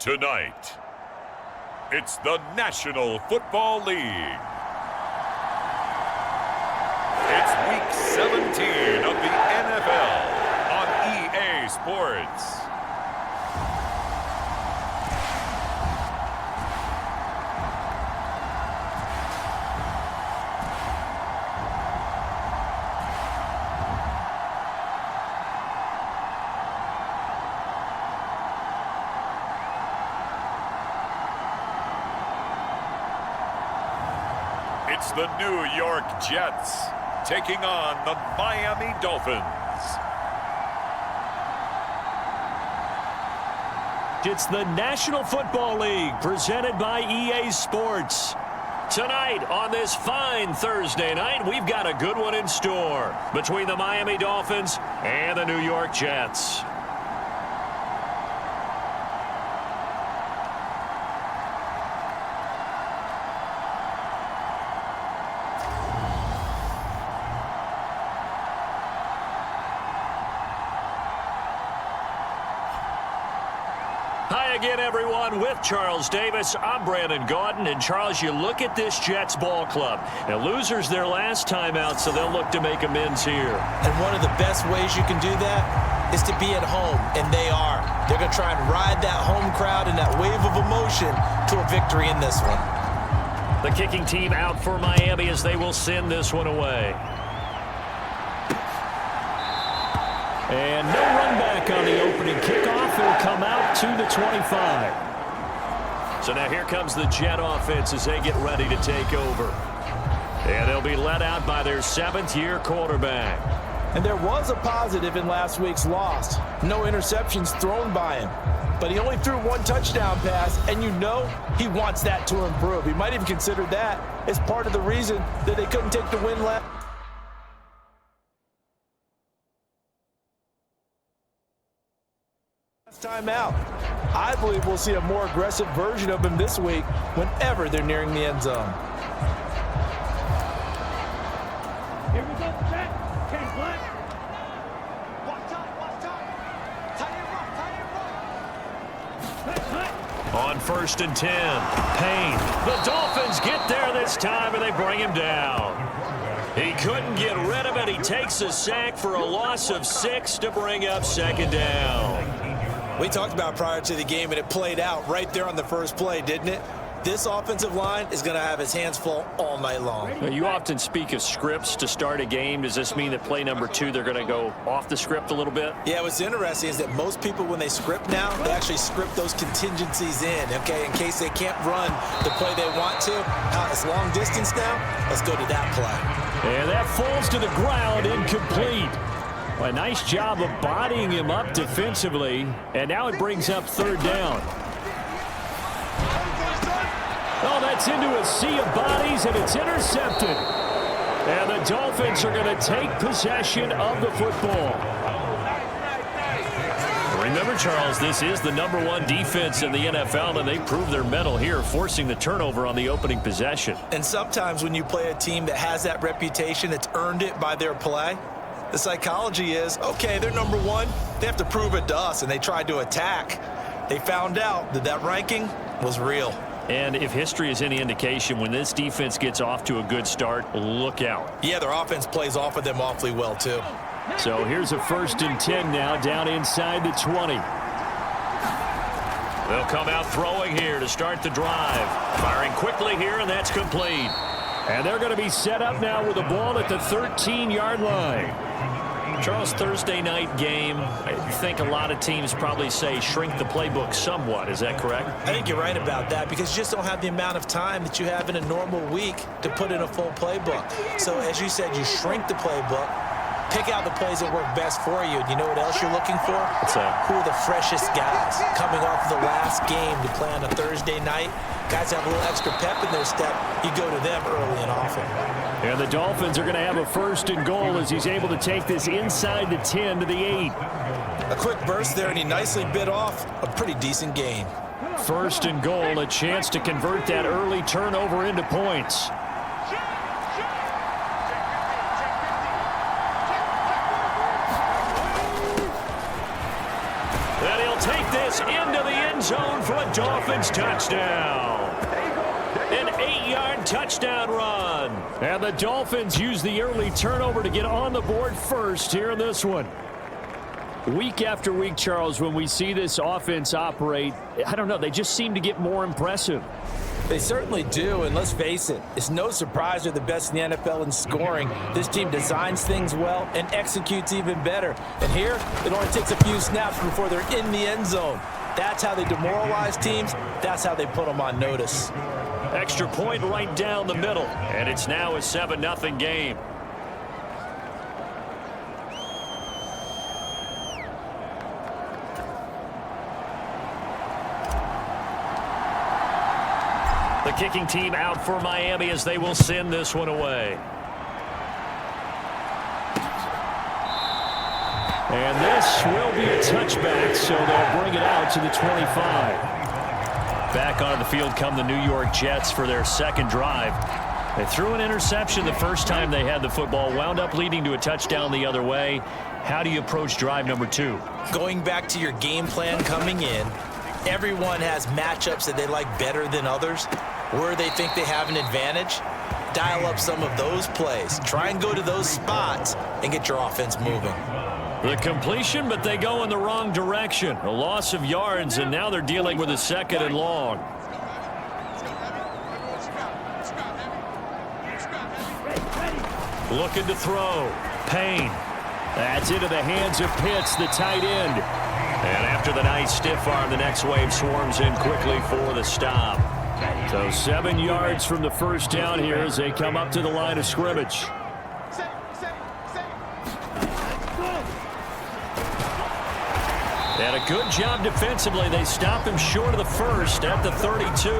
Tonight, it's the National Football League. It's Week 17 of the NFL on EA Sports. It's the New York Jets taking on the Miami Dolphins. It's the National Football League presented by EA Sports. Tonight on this fine Thursday night, we've got a good one in store between the Miami Dolphins and the New York Jets. Hi again, everyone. With Charles Davis, I'm Brandon Gaudin. And, Charles, you look at this Jets ball club. Now, losers their last time out, so they'll look to make amends here. And one of the best ways you can do that is to be at home, and they are. They're going to try and ride that home crowd and that wave of emotion to a victory in this one. The kicking team out for Miami as they will send this one away. And no run back on the opening kickoff. It'll come out to the 25. So now here comes the Jet offense as they get ready to take over. And they'll be led out by their seventh-year quarterback. And there was a positive in last week's loss. No interceptions thrown by him. But he only threw one touchdown pass, and you know he wants that to improve. He might even consider that as part of the reason that they couldn't take the win last time out. I believe we'll see a more aggressive version of him this week whenever they're nearing the end zone. Here we go, Jack. Can't play. Watch out. Tie it. On 1st and 10, Payne. The Dolphins get there this time, and they bring him down. He couldn't get rid of it. He takes a sack for a loss of 6 to bring up second down. We talked about prior to the game, and it played out right there on the first play, didn't it? This offensive line is going to have his hands full all night long. You often speak of scripts to start a game. Does this mean that play number 2, they're going to go off the script a little bit? Yeah, what's interesting is that most people, when they script now, they actually script those contingencies in, okay, in case they can't run the play they want to. It's long distance now. Let's go to that play. And that falls to the ground, incomplete. A nice job of bodying him up defensively, and now it brings up third down. Oh, that's into a sea of bodies, and it's intercepted. And the Dolphins are going to take possession of the football. Remember, Charles, this is the #1 defense in the NFL, and they prove their mettle here, forcing the turnover on the opening possession. And sometimes when you play a team that has that reputation, that's earned it by their play, the psychology is, okay, they're #1. They have to prove it to us, and they tried to attack. They found out that that ranking was real. And if history is any indication, when this defense gets off to a good start, look out. Yeah, their offense plays off of them awfully well, too. So here's a 1st and 10 now, down inside the 20. They'll come out throwing here to start the drive. Firing quickly here, and that's complete. And they're going to be set up now with the ball at the 13-yard line. Charles, Thursday night game, I think a lot of teams probably say shrink the playbook somewhat. Is that correct? I think you're right about that because you just don't have the amount of time that you have in a normal week to put in a full playbook. So, as you said, you shrink the playbook, pick out the plays that work best for you. And you know what else you're looking for? Who are the freshest guys coming off the last game to play on a Thursday night? Guys have a little extra pep in their step. You go to them early and often. And the Dolphins are going to have a 1st and goal as he's able to take this inside the 10 to the 8. A quick burst there, and he nicely bit off a pretty decent gain. 1st and goal, a chance to convert that early turnover into points. Then he'll He'll take this into the end zone for a Dolphins touchdown. An 8-yard touchdown run. And the Dolphins use the early turnover to get on the board first here in this one. Week after week, Charles, when we see this offense operate, I don't know, they just seem to get more impressive. They certainly do, and let's face it, it's no surprise they're the best in the NFL in scoring. This team designs things well and executes even better. And here, it only takes a few snaps before they're in the end zone. That's how they demoralize teams. That's how they put them on notice. Extra point right down the middle, and it's now a 7-0 game. The kicking team out for Miami as they will send this one away. And this will be a touchback, so they'll bring it out to the 25. Back on the field come the New York Jets for their second drive. They threw an interception the first time they had the football, wound up leading to a touchdown the other way. How do you approach drive number 2? Going back to your game plan coming in, everyone has matchups that they like better than others, where they think they have an advantage. Dial up some of those plays. Try and go to those spots and get your offense moving. The completion, but they go in the wrong direction. A loss of yards, and now they're dealing with a 2nd and long. Looking to throw. Payne. That's into the hands of Pitts, the tight end. And after the nice stiff arm, the next wave swarms in quickly for the stop. So 7 yards from the first down here as they come up to the line of scrimmage. And a good job defensively. They stop him short of the first at the 32.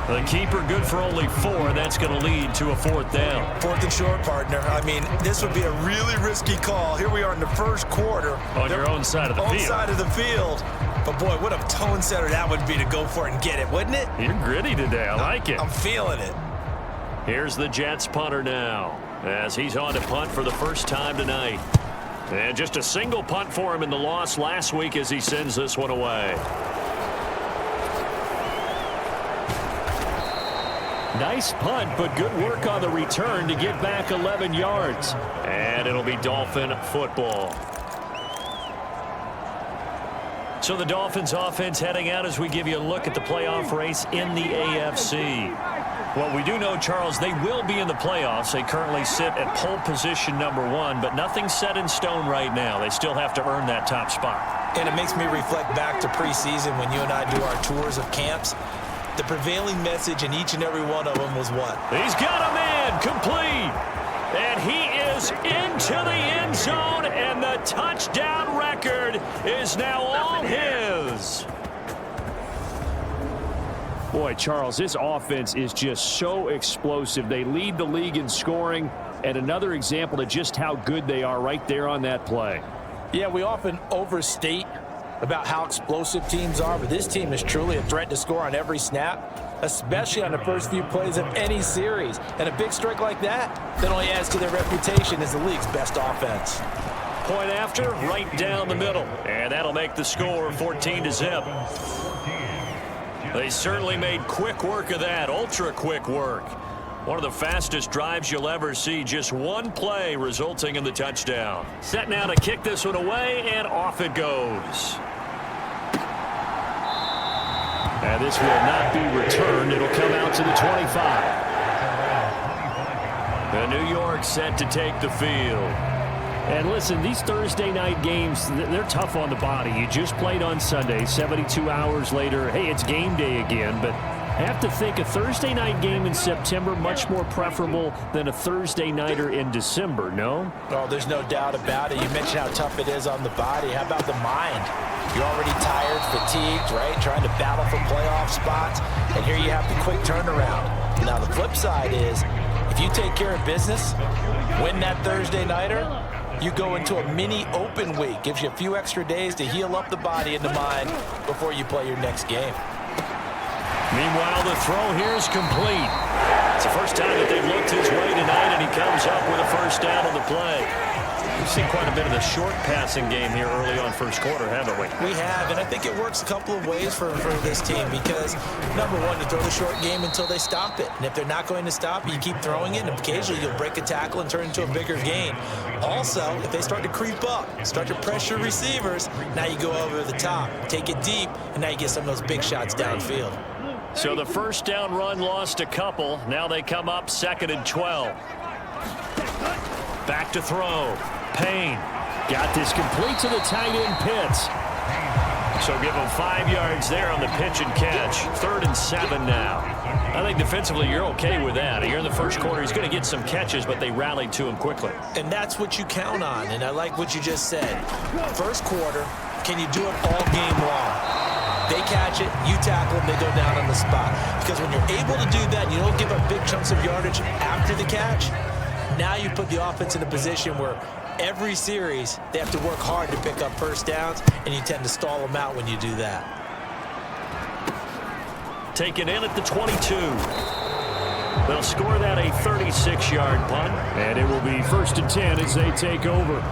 The keeper good for only 4, and that's going to lead to a 4th down. 4th and short, partner. I mean, this would be a really risky call. Here we are in the first quarter. On your own side of the field. Own side of the field. But, boy, what a tone setter that would be to go for it and get it, wouldn't it? You're gritty today. I like it. I'm feeling it. Here's the Jets punter now as he's on to punt for the first time tonight. And just a single punt for him in the loss last week as he sends this one away. Nice punt, but good work on the return to get back 11 yards. And it'll be Dolphin football. So the Dolphins offense heading out as we give you a look at the playoff race in the AFC. Well, we do know, Charles, they will be in the playoffs. They currently sit at pole position number 1, but nothing's set in stone right now. They still have to earn that top spot. And it makes me reflect back to preseason when you and I do our tours of camps. The prevailing message in each and every one of them was what? He's got a man complete. And he is into the end zone, and the touchdown record is now all his. Boy, Charles, this offense is just so explosive. They lead the league in scoring, and another example of just how good they are right there on that play. Yeah, we often overstate about how explosive teams are, but this team is truly a threat to score on every snap, especially on the first few plays of any series. And a big strike like that only adds to their reputation as the league's best offense. Point after, right down the middle. And that'll make the score 14-0. They certainly made quick work of that, ultra-quick work. One of the fastest drives you'll ever see, just one play resulting in the touchdown. Set now to kick this one away, and off it goes. And this will not be returned. It'll come out to the 25. The New York set to take the field. And listen, these Thursday night games, they're tough on the body. You just played on Sunday, 72 hours later. Hey, it's game day again, but I have to think a Thursday night game in September much more preferable than a Thursday nighter in December, no? Oh, there's no doubt about it. You mentioned how tough it is on the body. How about the mind? You're already tired, fatigued, right? Trying to battle for playoff spots, and here you have the quick turnaround. Now, the flip side is, if you take care of business, win that Thursday nighter, you go into a mini open week. Gives you a few extra days to heal up the body and the mind before you play your next game. Meanwhile, the throw here is complete. It's the first time that they've looked his way tonight, and he comes up with a first down on the play. we've seen quite a bit of the short passing game here early on first quarter, haven't we? We have, and I think it works a couple of ways for this team because, number one, you throw the short game until they stop it. And if they're not going to stop it, you keep throwing it, and occasionally you'll break a tackle and turn it into a bigger gain. Also, if they start to creep up, start to pressure receivers, now you go over the top, take it deep, and now you get some of those big shots downfield. So the first down run lost a couple. Now they come up 2nd and 12. Back to throw. Payne got this complete to the tight end Pitts. So give him 5 yards there on the pitch and catch. 3rd and 7 now. I think defensively you're okay with that. Here in the first quarter, he's going to get some catches, but they rallied to him quickly. And that's what you count on, and I like what you just said. First quarter, can you do it all game long? They catch it, you tackle them, they go down on the spot. Because when you're able to do that, you don't give up big chunks of yardage after the catch. Now you put the offense in a position where every series they have to work hard to pick up first downs, and you tend to stall them out when you do that. Taken in at the 22. They'll score that a 36-yard punt. And it will be 1st and 10 as they take over.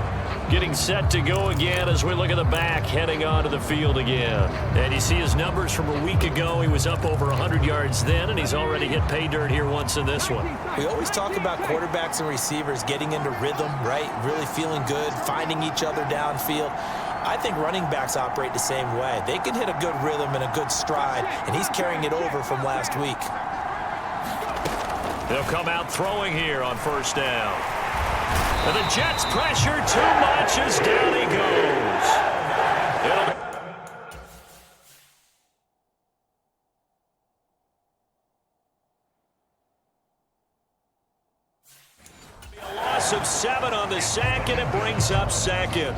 Getting set to go again as we look at the back, heading onto the field again. And you see his numbers from a week ago. He was up over 100 yards then, and he's already hit pay dirt here once in this one. We always talk about quarterbacks and receivers getting into rhythm, right? Really feeling good, finding each other downfield. I think running backs operate the same way. They can hit a good rhythm and a good stride, and he's carrying it over from last week. They'll come out throwing here on first down. And the Jets pressure too much as down he goes. A loss of 7 on the sack, and it brings up 2nd.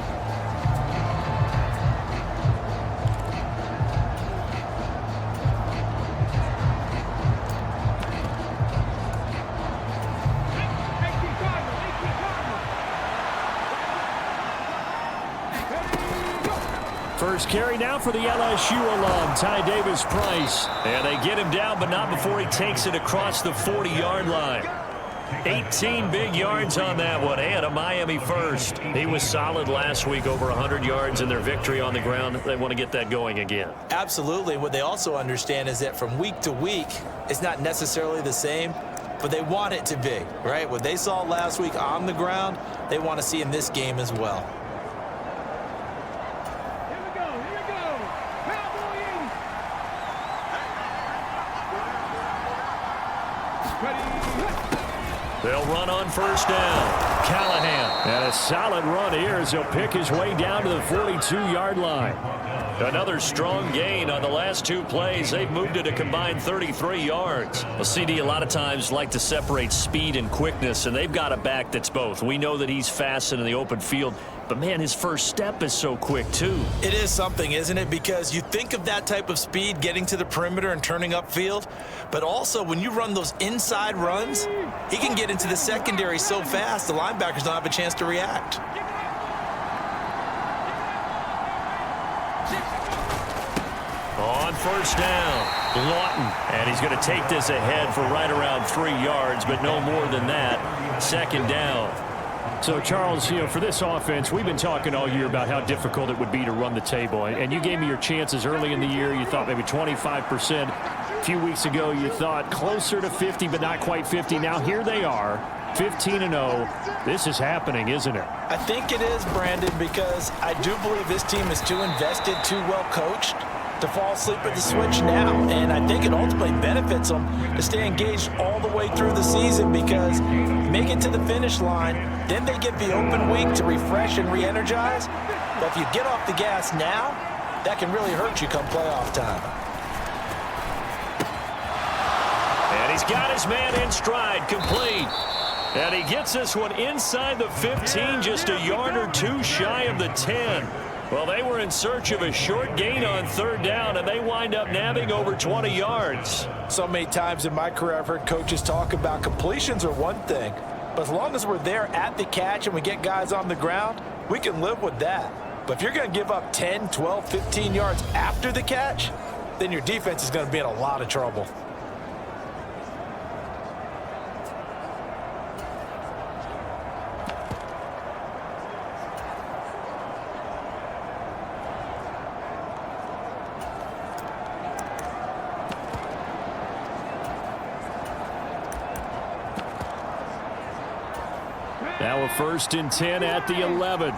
First carry now for the LSU alum, Ty Davis-Price. And they get him down, but not before he takes it across the 40-yard line. 18 big yards on that one, and a Miami first. He was solid last week, over 100 yards in their victory on the ground. They want to get that going again. Absolutely. What they also understand is that from week to week, it's not necessarily the same, but they want it to be, right? What they saw last week on the ground, they want to see in this game as well. They'll run on first down. Callahan. And a solid run here as he'll pick his way down to the 42-yard line. Another strong gain on the last 2 plays. They've moved it a combined 33 yards. Well, CD a lot of times like to separate speed and quickness, and they've got a back that's both. We know that he's fast in the open field, but, man, his first step is so quick, too. It is something, isn't it? Because you think of that type of speed getting to the perimeter and turning upfield, but also when you run those inside runs, he can get into the secondary so fast the linebackers don't have a chance to react. On first down, Lawton. And he's going to take this ahead for right around 3 yards, but no more than that. 2nd down. So, Charles, for this offense, we've been talking all year about how difficult it would be to run the table. And you gave me your chances early in the year. You thought maybe 25%. A few weeks ago, you thought closer to 50, but not quite 50. Now, here they are, 15-0. This is happening, isn't it? I think it is, Brandon, because I do believe this team is too invested, too well coached to fall asleep at the switch now. And I think it ultimately benefits them to stay engaged all the way through the season because make it to the finish line, then they get the open week to refresh and re-energize. But if you get off the gas now, that can really hurt you come playoff time. And he's got his man in stride, complete. And he gets this one inside the 15, just a yard or 2 shy of the 10. Well, they were in search of a short gain on 3rd down, and they wind up nabbing over 20 yards. So many times in my career I've heard coaches talk about completions are one thing, but as long as we're there at the catch and we get guys on the ground, we can live with that. But if you're going to give up 10, 12, 15 yards after the catch, then your defense is going to be in a lot of trouble. Now a 1st and 10 at the 11.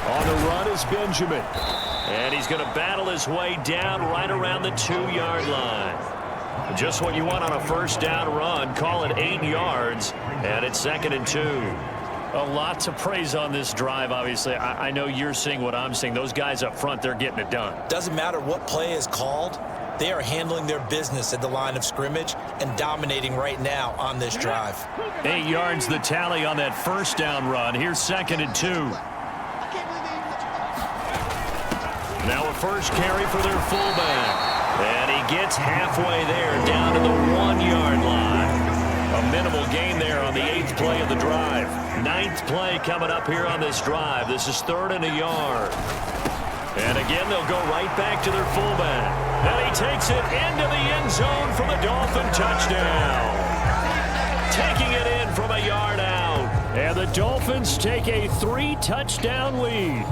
On the run is Benjamin. And he's going to battle his way down right around the 2-yard line. Just what you want on a 1st down run. Call it 8 yards, and it's 2nd and 2. A lot to praise on this drive, obviously. I know you're seeing what I'm seeing. Those guys up front, they're getting it done. Doesn't matter what play is called. They are handling their business at the line of scrimmage and dominating right now on this drive. 8 yards the tally on that 1st down run. Here's 2nd and 2. Now a 1st carry for their fullback. And he gets halfway there, down to the 1-yard line. A minimal gain there on the 8th play of the drive. 9th play coming up here on this drive. This is 3rd and a yard. And again, they'll go right back to their fullback. And he takes it into the end zone for the Dolphin touchdown. Taking it in from a yard out. And the Dolphins take a 3-touchdown lead.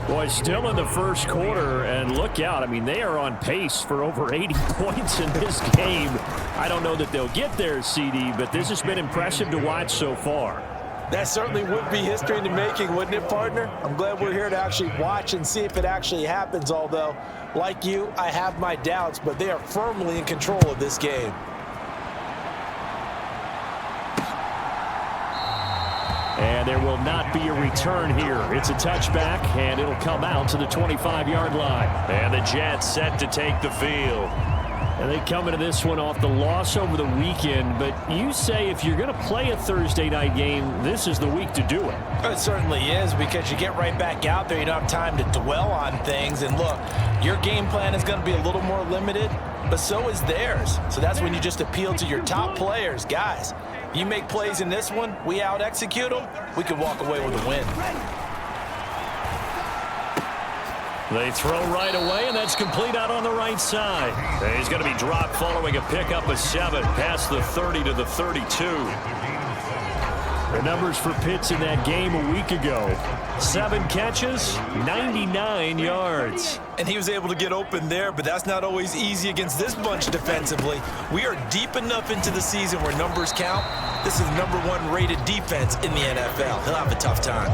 Boy, still in the 1st quarter, and look out. I mean, they are on pace for over 80 points in this game. I don't know that they'll get there, CD, but this has been impressive to watch so far. That certainly would be history in the making, wouldn't it, partner? I'm glad we're here to actually watch and see if it actually happens, although, like you, I have my doubts, but they are firmly in control of this game. And there will not be a return here. It's a touchback, and it'll come out to the 25-yard line. And the Jets set to take the field. And they come into this one off the loss over the weekend, but you say if you're going to play a Thursday night game, this is the week to do it. It certainly is, because you get right back out there. You don't have time to dwell on things. And look, your game plan is going to be a little more limited, but so is theirs. So that's when you just appeal to your top players. Guys, you make plays in this one, we out-execute them, we could walk away with a win. They throw right away, and that's complete out on the right side. And he's going to be dropped following a pickup of 7 past the 30 to the 32. The numbers for Pitts in that game a week ago. 7 catches, 99 yards. And he was able to get open there, but that's not always easy against this bunch defensively. We are deep enough into the season where numbers count. This is #1 rated defense in the NFL. He'll have a tough time.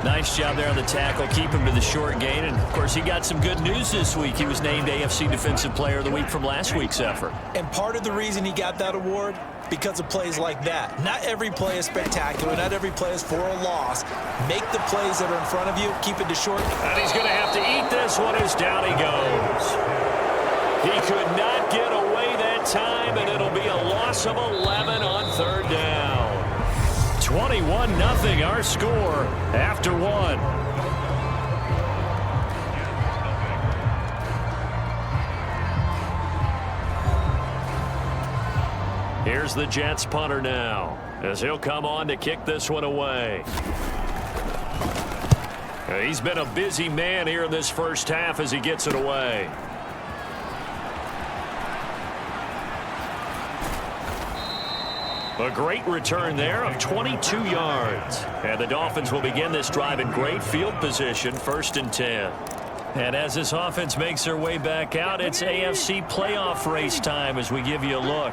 Nice job there on the tackle. Keep him to the short gain. And, of course, he got some good news this week. He was named AFC Defensive Player of the Week from last week's effort. And part of the reason he got that award, because of plays like that. Not every play is spectacular. Not every play is for a loss. Make the plays that are in front of you. Keep it to short. And he's going to have to eat this one as down he goes. He could not get away that time, and it'll be a loss of 11 on 3rd down. 21-0 our score after 1. Here's the Jets punter now, as he'll come on to kick this one away. He's been a busy man here in this first half as he gets it away. A great return there of 22 yards. And the Dolphins will begin this drive in great field position, 1st and 10. And as this offense makes their way back out, it's AFC playoff race time as we give you a look.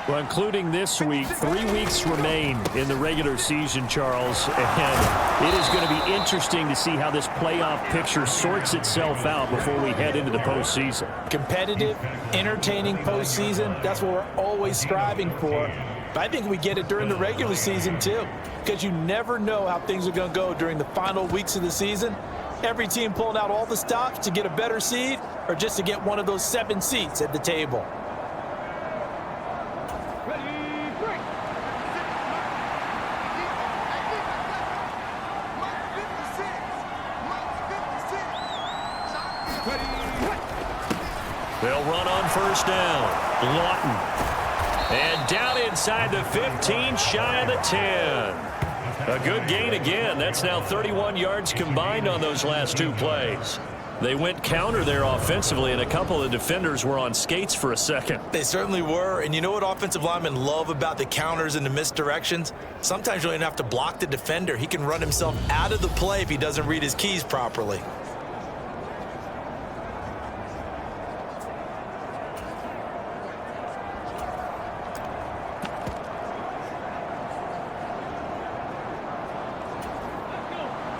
Well, including this week, 3 weeks remain in the regular season, Charles. And it is going to be interesting to see how this playoff picture sorts itself out before we head into the postseason. Competitive, entertaining postseason, that's what we're always striving for. But I think we get it during the regular season, too, because you never know how things are going to go during the final weeks of the season. Every team pulling out all the stops to get a better seed or just to get one of those 7 seats at the table. They'll run on 1st down. Lawton. And down inside the 15, shy of the 10. A good gain again. That's now 31 yards combined on those last 2 plays. They went counter there offensively, and a couple of defenders were on skates for a second. They certainly were. And you know what offensive linemen love about the counters and the misdirections? Sometimes you don't even have to block the defender. He can run himself out of the play if he doesn't read his keys properly.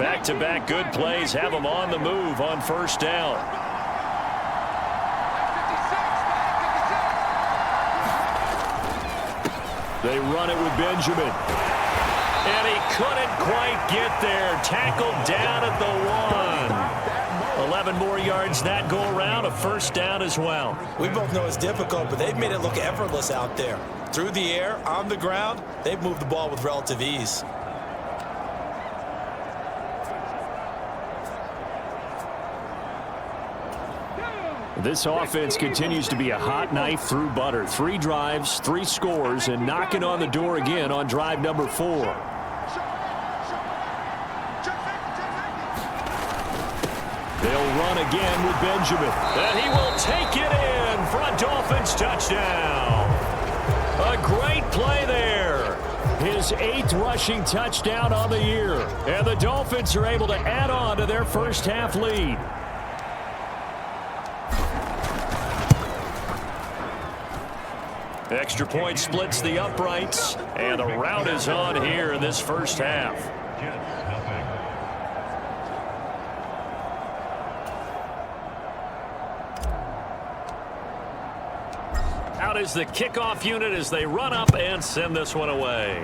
Back-to-back good plays have them on the move on first down. They run it with Benjamin. And he couldn't quite get there. Tackled down at the 1. 11 more yards that go around. A first down as well. We both know it's difficult, but they've made it look effortless out there. Through the air, on the ground, they've moved the ball with relative ease. This offense continues to be a hot knife through butter. 3 drives, 3 scores, and knocking on the door again on drive number 4. They'll run again with Benjamin. And he will take it in for a Dolphins touchdown. A great play there. His 8th rushing touchdown on the year. And the Dolphins are able to add on to their first half lead. Extra point splits the uprights, and the rout is on here in this first half. Out is the kickoff unit as they run up and send this one away.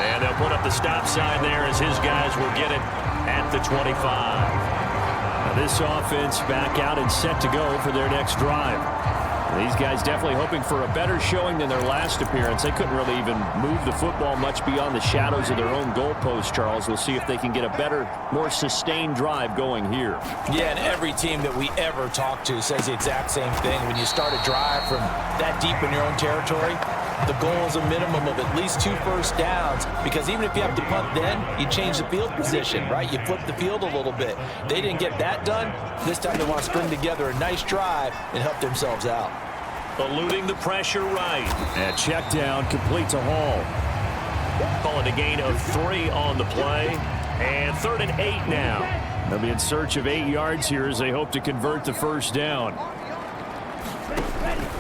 And they'll put up the stop sign there as his guys will get it at the 25. This offense back out and set to go for their next drive. These guys definitely hoping for a better showing than their last appearance. They couldn't really even move the football much beyond the shadows of their own goalpost, Charles. We'll see if they can get a better, more sustained drive going here. Yeah, and every team that we ever talk to says the exact same thing. When you start a drive from that deep in your own territory, the goal is a minimum of at least 2 first downs, because even if you have to punt then, you change the field position, right? You flip the field a little bit. They didn't get that done. This time they want to string together a nice drive and help themselves out. Eluding the pressure right. And check down, complete to Hall. Calling a gain of 3 on the play. And 3rd and 8 now. They'll be in search of 8 yards here as they hope to convert the first down.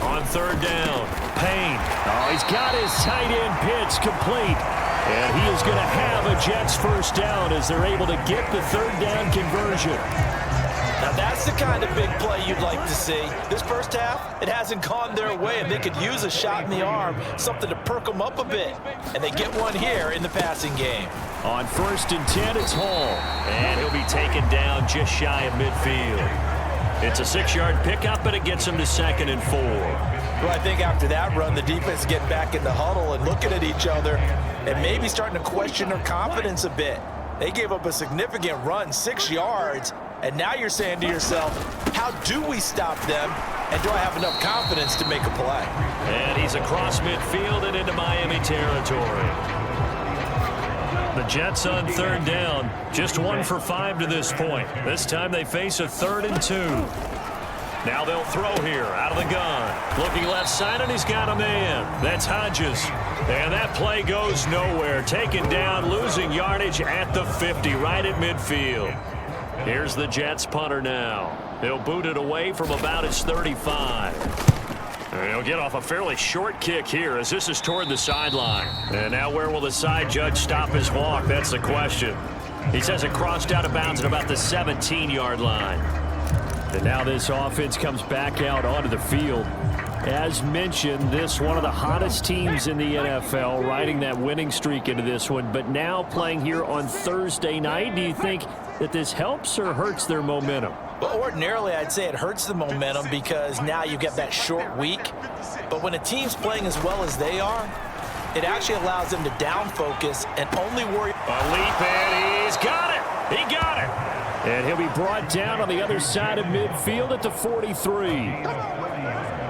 On 3rd down, Payne. Oh, he's got his tight end pitch complete. And he is going to have a Jets first down as they're able to get the 3rd down conversion. Now that's the kind of big play you'd like to see. This first half, it hasn't gone their way, and they could use a shot in the arm, something to perk them up a bit. And they get one here in the passing game. On 1st and 10, it's Hall. And he'll be taken down just shy of midfield. It's a 6-yard pickup, but it gets him to 2nd and 4. Well, I think after that run, the defense getting back in the huddle and looking at each other and maybe starting to question their confidence a bit. They gave up a significant run, 6 yards, and now you're saying to yourself, how do we stop them, and do I have enough confidence to make a play? And he's across midfield and into Miami territory. The Jets on 3rd down, just 1 for 5 to this point. This time they face a 3rd and 2. Now they'll throw here out of the gun. Looking left side, and he's got a man. That's Hodges. And that play goes nowhere. Taken down, losing yardage at the 50, right at midfield. Here's the Jets punter now. He'll boot it away from about his 35. He'll get off a fairly short kick here as this is toward the sideline. And now where will the side judge stop his walk? That's the question. He says it crossed out of bounds at about the 17-yard line. And now this offense comes back out onto the field. As mentioned, this one of the hottest teams in the NFL, riding that winning streak into this one, but now playing here on Thursday night. Do you think that this helps or hurts their momentum? Well, ordinarily, I'd say it hurts the momentum because now you get that short week. But when a team's playing as well as they are, it actually allows them to down focus and only worry. A leap, and he's got it. He got it. And he'll be brought down on the other side of midfield at the 43.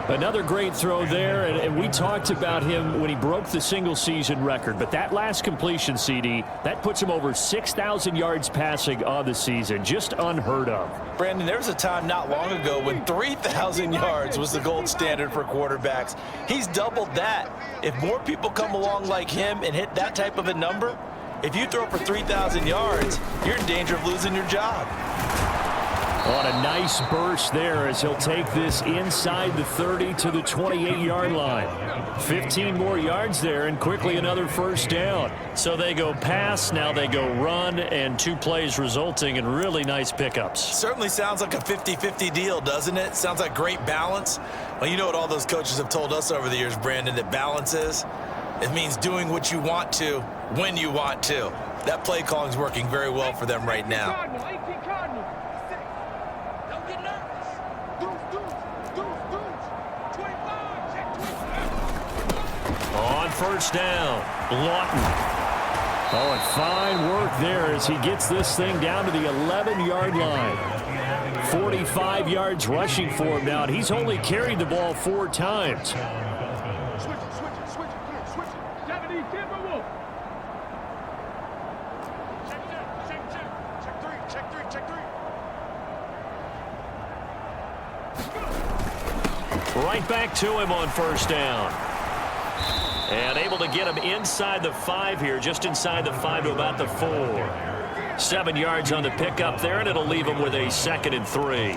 Another great throw there, and we talked about him when he broke the single-season record. But that last completion, CD, that puts him over 6,000 yards passing on the season. Just unheard of. Brandon, there was a time not long ago when 3,000 yards was the gold standard for quarterbacks. He's doubled that. If more people come along like him and hit that type of a number, if you throw for 3,000 yards, you're in danger of losing your job. On a nice burst there as he'll take this inside the 30 to the 28-yard line. 15 more yards there and quickly another first down. So they go pass, now they go run, and 2 plays resulting in really nice pickups. Certainly sounds like a 50-50 deal, doesn't it? Sounds like great balance. Well, you know what all those coaches have told us over the years, Brandon, that balance is? It means doing what you want to when you want to. That play calling is working very well for them right now. On first down, Lawton. Oh, and fine work there as he gets this thing down to the 11-yard line. 45 yards rushing for him now, and he's only carried the ball 4 times. Switch it. 70, Timberwolf. Check three. Right back to him on first down. And able to get him inside the 5 here, just inside the 5 to about the 4. 7 yards on the pickup there, and it'll leave him with a 2nd and 3.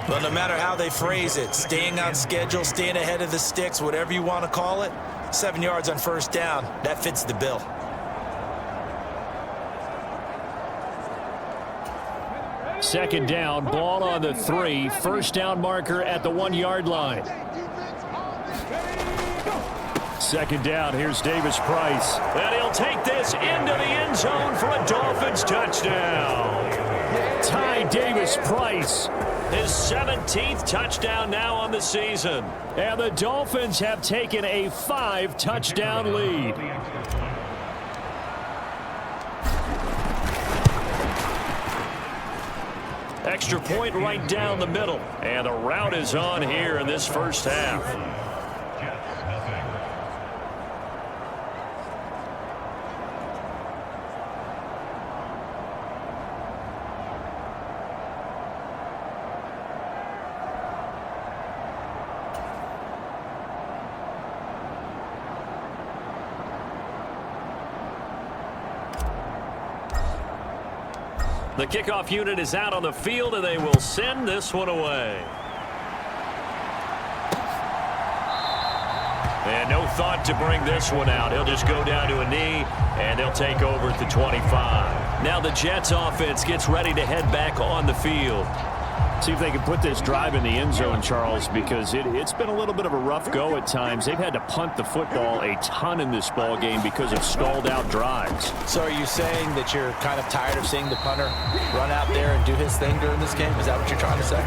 Well, no matter how they phrase it, staying on schedule, staying ahead of the sticks, whatever you want to call it, 7 yards on first down, that fits the bill. Second down, ball on the 3. First down marker at the 1-yard line. Second down, here's Davis Price. And he'll take this into the end zone for a Dolphins touchdown. Ty Davis Price. His 17th touchdown now on the season. And the Dolphins have taken a 5-touchdown lead. Extra point right down the middle. And the route is on here in this first half. The kickoff unit is out on the field, and they will send this one away. And no thought to bring this one out. He'll just go down to a knee, and they'll take over at the 25. Now the Jets offense gets ready to head back on the field. See if they can put this drive in the end zone, Charles, because it's been a little bit of a rough go at times. They've had to punt the football a ton in this ball game because of stalled-out drives. So are you saying that you're kind of tired of seeing the punter run out there and do his thing during this game? Is that what you're trying to say?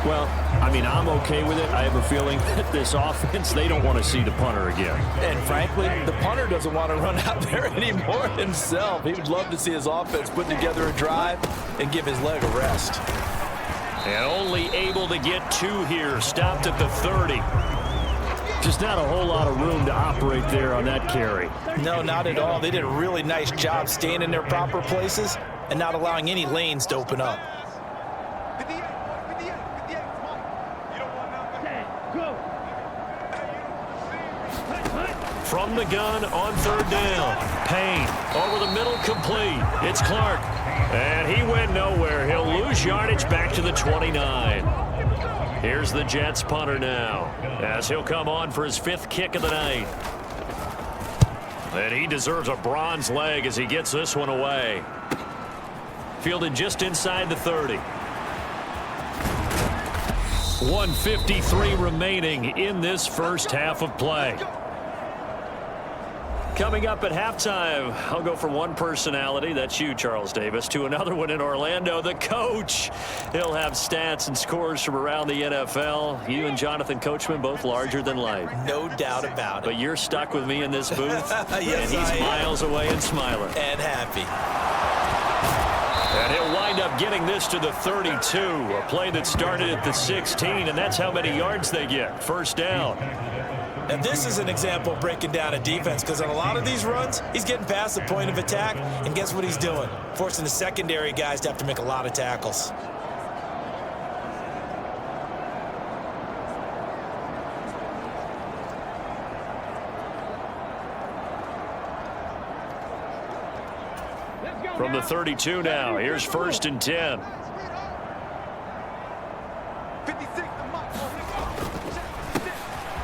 Well, I mean, I'm okay with it. I have a feeling that this offense, they don't want to see the punter again. And frankly, the punter doesn't want to run out there anymore himself. He would love to see his offense put together a drive and give his leg a rest. And only able to get 2 here. Stopped at the 30. Just not a whole lot of room to operate there on that carry. No, not at all. They did a really nice job staying in their proper places and not allowing any lanes to open up. From the gun on 3rd down. Payne over the middle, complete. It's Clark. And he went nowhere. He'll lose yardage back to the 29. Here's the Jets punter now as he'll come on for his 5th kick of the night. And he deserves a bronze leg as he gets this one away. Fielded just inside the 30. 1:53 remaining in this first half of play. Coming up at halftime, I'll go from one personality, that's you, Charles Davis, to another one in Orlando, the coach. He'll have stats and scores from around the NFL. You and Jonathan Coachman, both larger than life. No doubt about it. But you're stuck with me in this booth, yes, and he's miles away and smiling. And happy. And he'll wind up getting this to the 32, a play that started at the 16, and that's how many yards they get. First down. Now, this is an example of breaking down a defense because on a lot of these runs, he's getting past the point of attack, and guess what he's doing? Forcing the secondary guys to have to make a lot of tackles. From the 32 now, here's 1st and 10.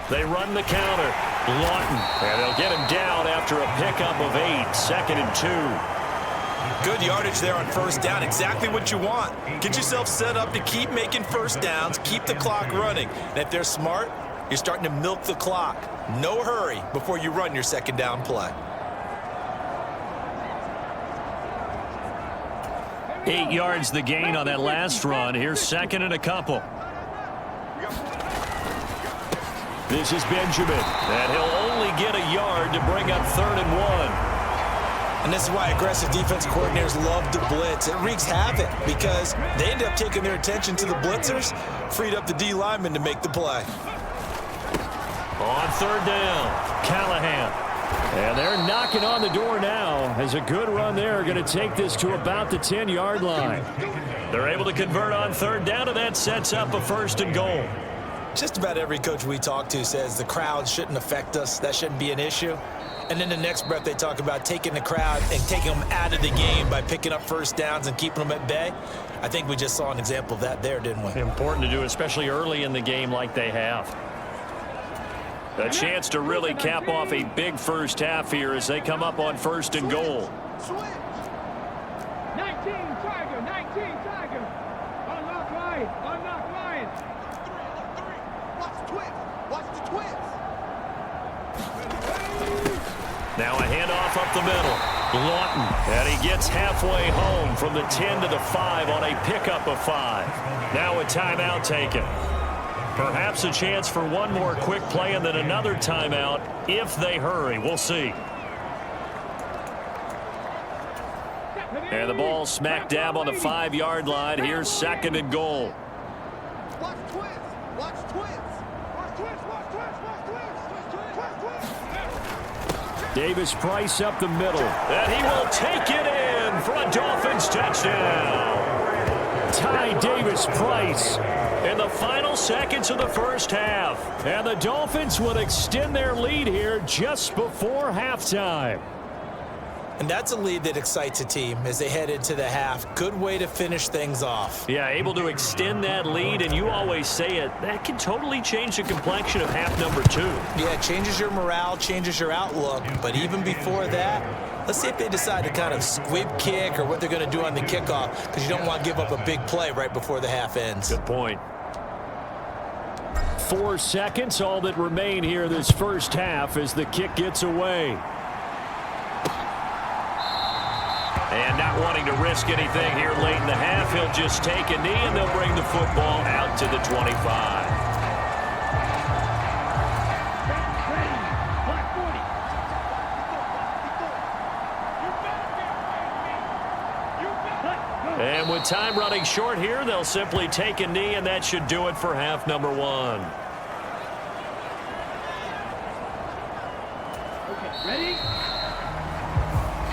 They run the counter. Lawton. And they'll get him down after a pickup of 8. 2nd and 2. Good yardage there on first down. Exactly what you want. Get yourself set up to keep making first downs, keep the clock running. And if they're smart, you're starting to milk the clock. No hurry before you run your second down play. 8 yards the gain on that last run. Here's 2nd and a couple. This is Benjamin, and he'll only get a yard to bring up 3rd and 1. And this is why aggressive defense coordinators love to blitz. It wreaks havoc because they end up taking their attention to the blitzers, freed up the D lineman to make the play. On 3rd down, Callahan. And they're knocking on the door now as a good run there. Going to take this to about the 10-yard line. They're able to convert on 3rd down, and that sets up a 1st and goal. Just about every coach we talk to says the crowd shouldn't affect us. That shouldn't be an issue. And then the next breath they talk about taking the crowd and taking them out of the game by picking up first downs and keeping them at bay. I think we just saw an example of that there, didn't we? Important to do, especially early in the game like they have. A chance to really cap off a big first half here as they come up on 1st and goal. 19 Tiger, 19 Tiger. Unlock line, unlock line. Watch the twins. Watch the twins. Now a handoff up the middle. Lawton, and he gets halfway home from the 10 to the 5 on a pickup of 5. Now a timeout taken. Perhaps a chance for one more quick play and then another timeout if they hurry. We'll see. And the ball smack dab on the 5-yard line. Here's 2nd and goal. Watch twins. Watch twins. Watch twins. Watch twins. Watch twins. Watch twins. Davis Price up the middle. And he will take it in for a Dolphins touchdown. Ty Davis Price. In the final seconds of the first half. And the Dolphins will extend their lead here just before halftime. And that's a lead that excites a team as they head into the half. Good way to finish things off. Yeah, able to extend that lead, and you always say it, that can totally change the complexion of half number 2. Yeah, it changes your morale, changes your outlook. But even before that, let's see if they decide to kind of squib kick or what they're going to do on the kickoff, because you don't want to give up a big play right before the half ends. Good point. 4 seconds, all that remain here this first half as the kick gets away. And not wanting to risk anything here late in the half, he'll just take a knee and they'll bring the football out to the 25. And with time running short here, they'll simply take a knee, and that should do it for half number 1. Okay, ready?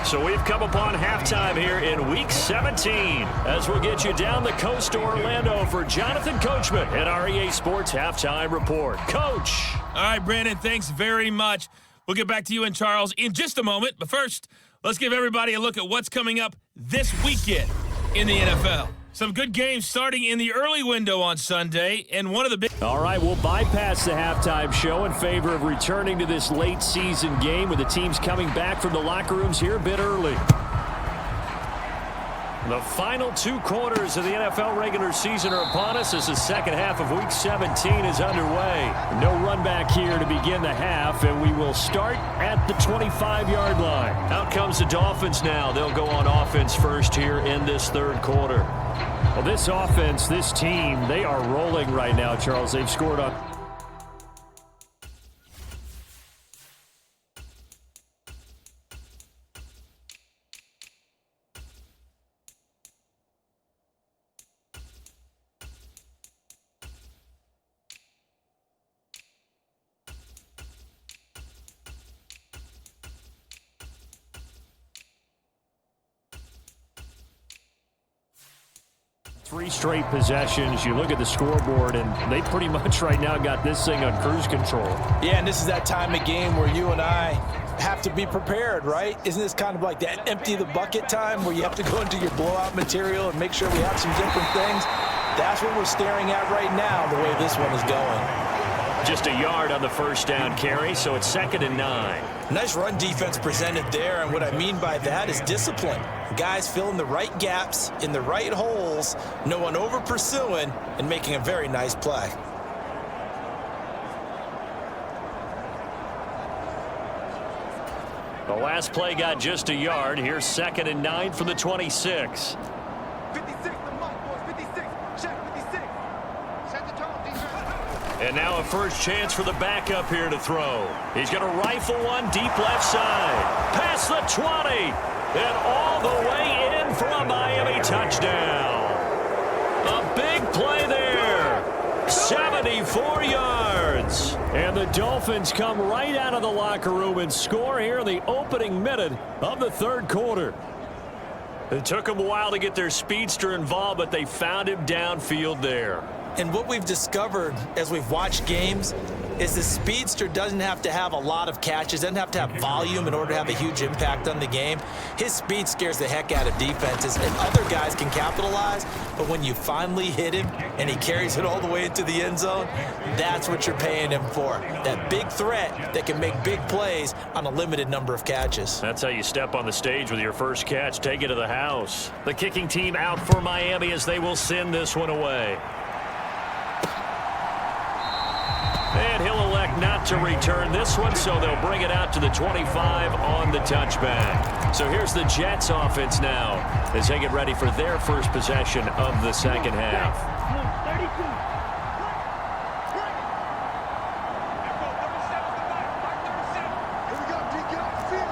So we've come upon halftime here in Week 17 as we'll get you down the coast to Orlando for Jonathan Coachman at our EA Sports Halftime Report. Coach. All right, Brandon, thanks very much. We'll get back to you and Charles in just a moment. But first, let's give everybody a look at what's coming up this weekend in the NFL. Some good games starting in the early window on Sunday, and one of the big... All right, we'll bypass the halftime show in favor of returning to this late season game with the teams coming back from the locker rooms here a bit early. The final 2 quarters of the NFL regular season are upon us as the second half of Week 17 is underway. No run back here to begin the half, and we will start at the 25-yard line. Out comes the Dolphins now. They'll go on offense first here in this third quarter. Well, this offense, this team, they are rolling right now, Charles. They've scored on... Three straight possessions. You look at the scoreboard, and they pretty much right now got this thing on cruise control. Yeah, and this is that time of game where you and I have to be prepared, right? Isn't this kind of like that empty the bucket time where you have to go into your blowout material and make sure we have some different things? That's what we're staring at right now, the way this one is going. Just a yard on the first down carry, so it's 2nd and 9. Nice run defense presented there, and what I mean by that is discipline. Guys filling the right gaps in the right holes, no one over pursuing, and making a very nice play. The last play got just a yard. Here's 2nd and 9 from the 26. 56, the mark, boys. 56. Check 56. Set the tone, defense. And now a first chance for the backup here to throw. He's going to rifle one deep left side. Past the 20. And all the way in for a Miami touchdown. A big play there. 74 yards. And the Dolphins come right out of the locker room and score here in the opening minute of the third quarter. It took them a while to get their speedster involved, but they found him downfield there. And what we've discovered as we've watched games is the speedster doesn't have to have a lot of catches, doesn't have to have volume in order to have a huge impact on the game. His speed scares the heck out of defenses, and other guys can capitalize, but when you finally hit him and he carries it all the way into the end zone, that's what you're paying him for. That big threat that can make big plays on a limited number of catches. That's how you step on the stage with your first catch. Take it to the house. The kicking team out for Miami as they will send this one away. And he'll elect not to return this one, so they'll bring it out to the 25 on the touchback. So here's the Jets offense now as they get ready for their first possession of the second half. 32. Here we go, D. Get off the field.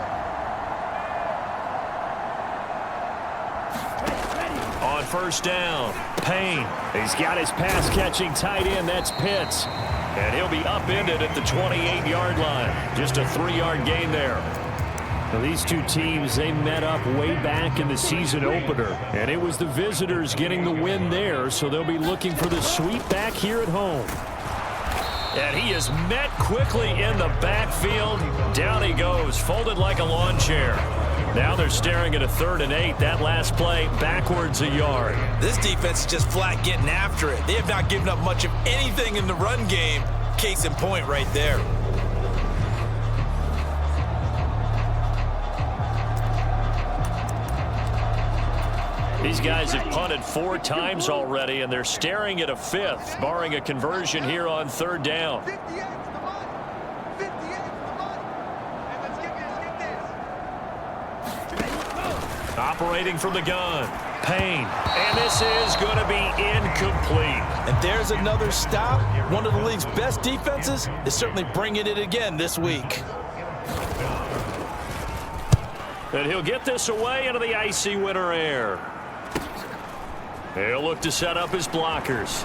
On first down, Payne. He's got his pass-catching tight end. That's Pitts. And he'll be upended at the 28-yard line. Just a 3-yard gain there. Now, these two teams, they met up way back in the season opener, and it was the visitors getting the win there, so they'll be looking for the sweep back here at home. And he is met quickly in the backfield. Down he goes, folded like a lawn chair. Now they're staring at a 3rd and 8. That last play, backwards a yard. This defense is just flat getting after it. They have not given up much of anything in the run game. Case in point right there. These guys have punted 4 times already, and they're staring at a 5th, barring a conversion here on 3rd down. 58's the money. 58's the money. And let's get this. Operating from the gun, Payne. And this is going to be incomplete. And there's another stop. One of the league's best defenses is certainly bringing it again this week. And he'll get this away into the icy winter air. He'll look to set up his blockers.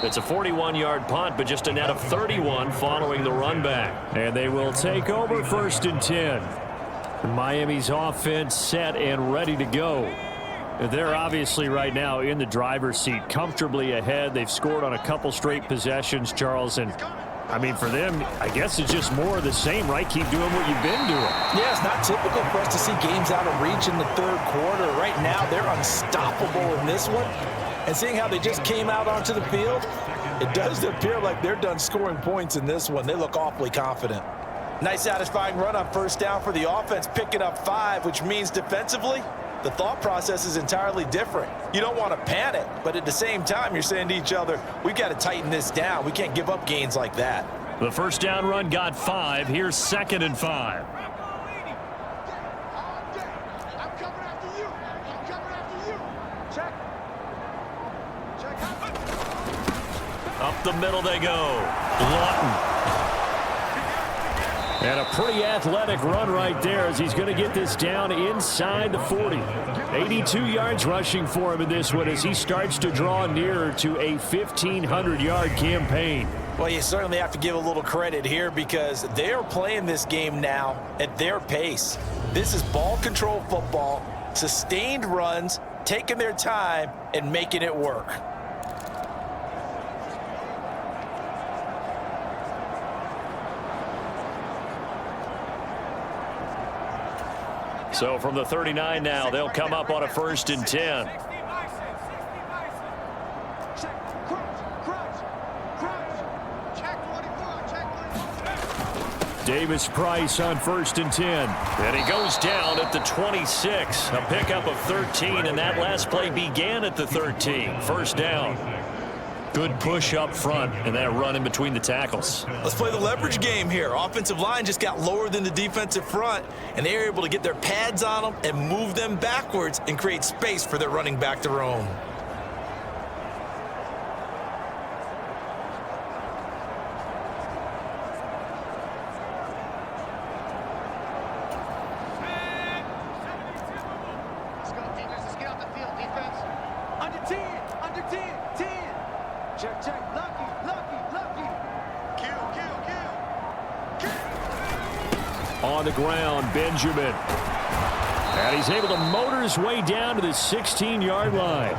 It's a 41-yard punt, but just a net of 31 following the run back. And they will take over 1st and 10. Miami's offense set and ready to go. They're obviously right now in the driver's seat, comfortably ahead. They've scored on a couple straight possessions, Charles, and I mean, for them, I guess it's just more of the same, right? Keep doing what you've been doing. Yeah, it's not typical for us to see games out of reach in the 3rd quarter. Right now, they're unstoppable in this one. And seeing how they just came out onto the field, it does appear like they're done scoring points in this one. They look awfully confident. Nice satisfying run on 1st down for the offense, picking up 5, which means defensively, the thought process is entirely different. You don't want to panic, but at the same time, you're saying to each other, we've got to tighten this down. We can't give up gains like that. The 1st down run got 5. Here's 2nd and 5. I'm coming after you. I'm coming after you. Check. Check. Up the middle they go. Lawton. And a pretty athletic run right there as he's going to get this down inside the 40. 82 yards rushing for him in this one as he starts to draw nearer to a 1,500-yard campaign. Well, you certainly have to give a little credit here because they're playing this game now at their pace. This is ball control football, sustained runs, taking their time and making it work. So from the 39 now, they'll come up on a 1st and 10. Check. Crunch. Crunch. Davis-Price on 1st and 10. And he goes down at the 26. A pickup of 13, and that last play began at the 13. 1st down. Good push up front, and that run in between the tackles. Let's play the leverage game here. Offensive line just got lower than the defensive front, and they were able to get their pads on them and move them backwards and create space for their running back to roam. Let's go, defense. Let's get off the field, defense. Under 10, under 10, 10. Check, check. Lucky, lucky, lucky. Kill, kill, kill. Kill. On the ground, Benjamin. And he's able to motor his way down to the 16-yard line.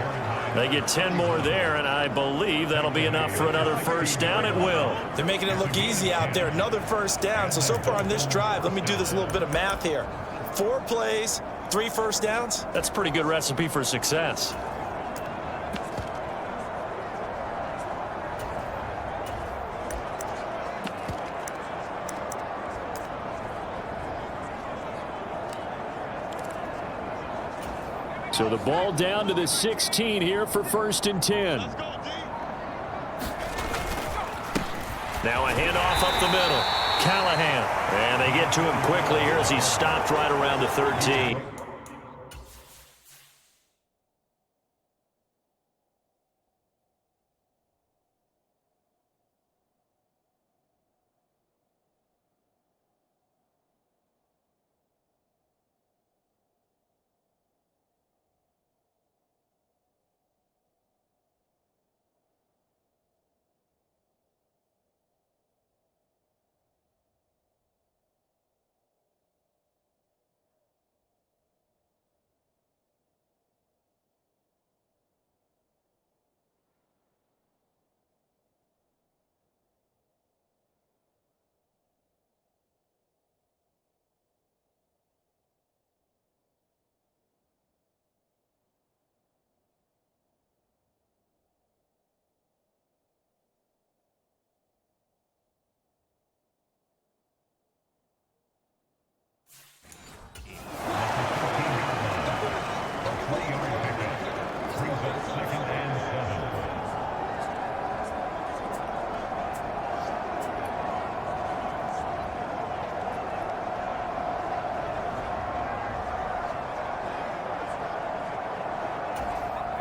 They get 10 more there, and I believe that'll be enough for another 1st down at will. They're making it look easy out there. Another 1st down. So far on this drive, let me do this little bit of math here. 4 plays, 3 1st downs. That's a pretty good recipe for success. So the ball down to the 16 here for 1st and 10. Now a handoff up the middle. Callahan. And they get to him quickly here as he's stopped right around the 13.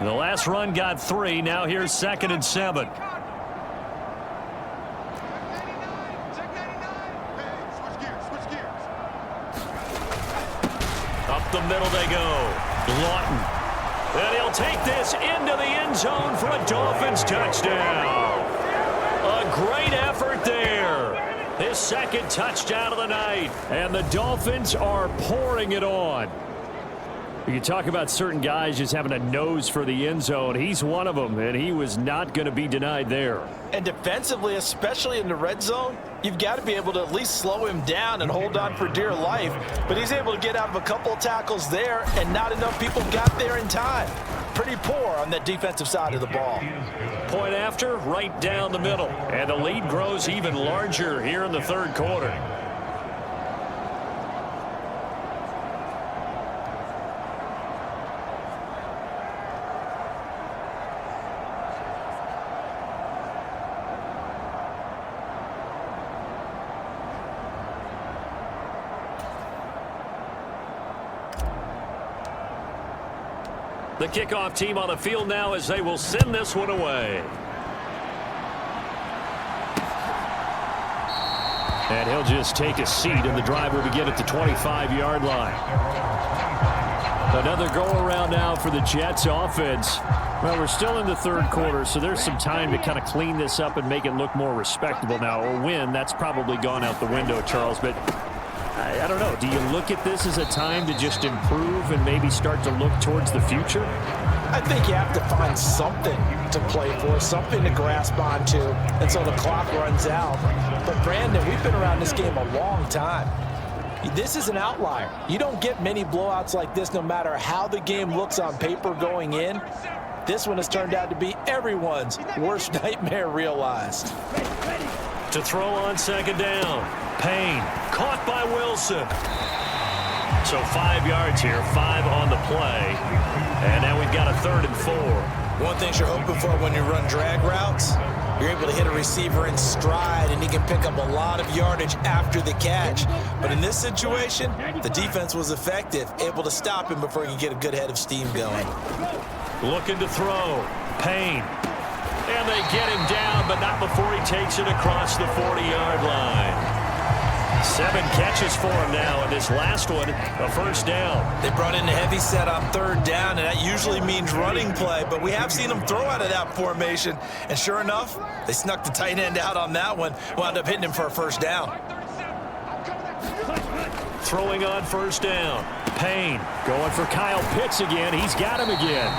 The last run got 3. Now here's 2nd and 7. Check 99. Check 99. Hey, switch gears, switch gears. Up the middle they go. Lawton. And he'll take this into the end zone for a Dolphins touchdown. A great effort there. His 2nd touchdown of the night. And the Dolphins are pouring it on. You can talk about certain guys just having a nose for the end zone. He's one of them, and he was not going to be denied there. And defensively, especially in the red zone, you've got to be able to at least slow him down and hold on for dear life. But he's able to get out of a couple of tackles there, and not enough people got there in time. Pretty poor on that defensive side of the ball. Point after, right down the middle. And the lead grows even larger here in the 3rd quarter. The kickoff team on the field now as they will send this one away. And he'll just take a seat, and the drive will begin at the 25-yard line. Another go-around now for the Jets offense. Well, we're still in the 3rd quarter, so there's some time to kind of clean this up and make it look more respectable now. A win, that's probably gone out the window, Charles, but I don't know. Do you look at this as a time to just improve and maybe start to look towards the future? I think you have to find something to play for, something to grasp onto until the clock runs out. But, Brandon, we've been around this game a long time. This is an outlier. You don't get many blowouts like this no matter how the game looks on paper going in. This one has turned out to be everyone's worst nightmare realized. To throw on second down. Payne caught by Wilson. So 5 yards here, 5 on the play. And now we've got a 3rd and 4. One thing you're hoping for when you run drag routes, you're able to hit a receiver in stride, and he can pick up a lot of yardage after the catch. But in this situation, the defense was effective, able to stop him before he could get a good head of steam going. Looking to throw. Payne. And they get him down, but not before he takes it across the 40-yard line. 7 catches for him now, and this last one, a first down. They brought in a heavy set on 3rd down, and that usually means running play, but we have seen them throw out of that formation, and sure enough, they snuck the tight end out on that one, wound up hitting him for a first down. Throwing on first down. Payne Going for Kyle Pitts again. He's got him again.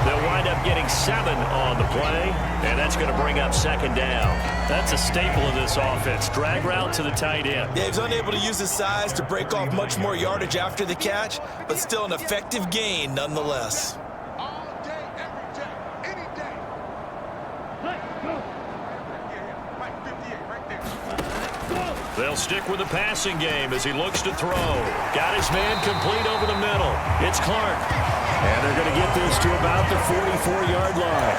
They'll wind up getting 7 on the play, and that's going to bring up second down. That's a staple of this offense. Drag route to the tight end. Yeah, he's unable to use his size to break off much more yardage after the catch, but still an effective gain nonetheless. All day, every day, any day. Let's go. Yeah, right 58, right there. They'll stick with the passing game as he looks to throw. Got his man complete over the middle. It's Clark. And they're going to get this to about the 44-yard line.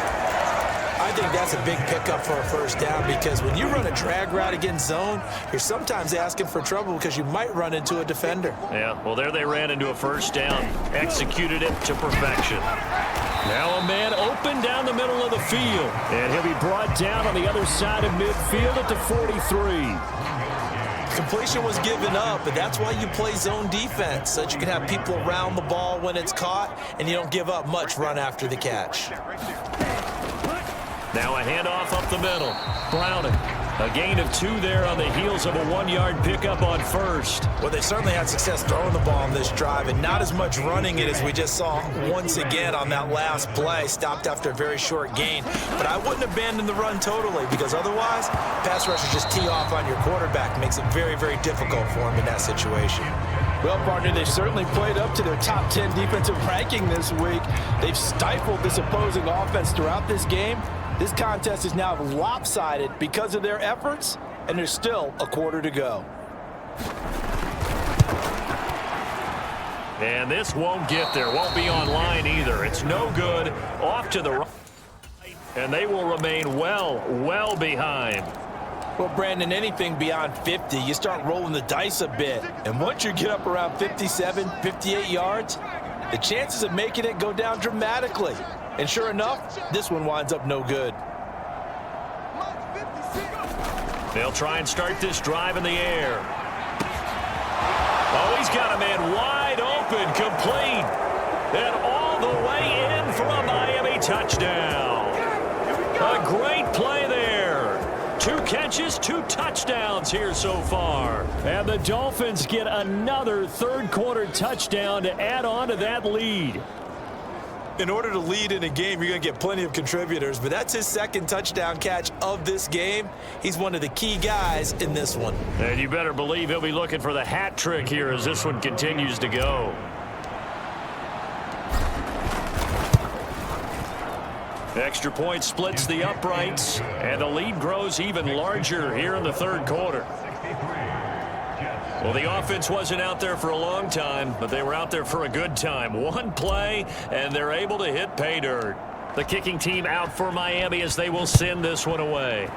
I think that's a big pickup for a first down, because when you run a drag route against zone, you're sometimes asking for trouble because you might run into a defender. Yeah, well, there they ran into a first down. Executed it to perfection. Now a man open down the middle of the field. And he'll be brought down on the other side of midfield at the 43. Completion was given up, but that's why you play zone defense, so that you can have people around the ball when it's caught, and you don't give up much run after the catch. Now a handoff up the middle. Browning. A gain of 2 there on the heels of a 1-yard pickup on first. Well, they certainly had success throwing the ball on this drive, and not as much running it as we just saw once again on that last play. Stopped after a very short gain. But I wouldn't abandon the run totally, because otherwise, pass rushers just tee off on your quarterback. Makes it very, very difficult for him in that situation. Well, partner, they certainly played up to their top 10 defensive ranking this week. They've stifled this opposing offense throughout this game. This contest is now lopsided because of their efforts, and there's still a quarter to go. And this won't get there. Won't be online either. It's no good. Off to the right. And they will remain well behind. Well, Brandon, anything beyond 50, you start rolling the dice a bit. And once you get up around 57, 58 yards, the chances of making it go down dramatically. And sure enough, this one winds up no good. They'll try and start this drive in the air. Oh, he's got a man wide open, complete. And all the way in for a Miami touchdown. A great play there. 2 catches, 2 touchdowns here so far. And the Dolphins get another third-quarter touchdown to add on to that lead. In order to lead in a game, you're going to get plenty of contributors, but that's his 2nd touchdown catch of this game. He's one of the key guys in this one. And you better believe he'll be looking for the hat trick here as this one continues to go. Extra point splits the uprights, and the lead grows even larger here in the 3rd quarter. Well, the offense wasn't out there for a long time, but they were out there for a good time. 1 play, and they're able to hit pay dirt. The kicking team out for Miami as they will send this one away.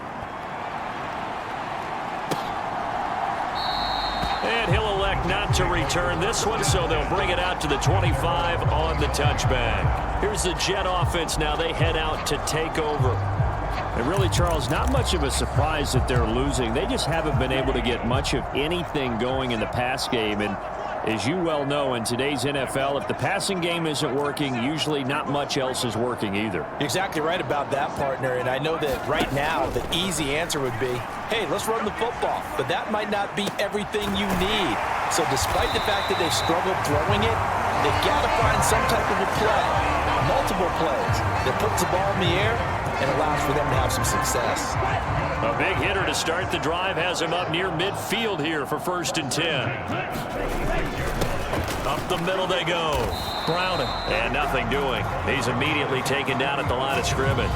And he'll elect not to return this one, so they'll bring it out to the 25 on the touchback. Here's the Jet offense now. They head out to take over. And really, Charles, not much of a surprise that they're losing. They just haven't been able to get much of anything going in the pass game. And as you well know, in today's NFL, if the passing game isn't working, usually not much else is working either. You're exactly right about that, partner. And I know that right now the easy answer would be, hey, let's run the football. But that might not be everything you need. So despite the fact that they've struggled throwing it, they've got to find some type of a play, multiple plays that puts the ball in the air and allows for them to have some success. A big hitter to start the drive has him up near midfield here for 1st and 10. Up the middle they go. Browning. And nothing doing. He's immediately taken down at the line of scrimmage.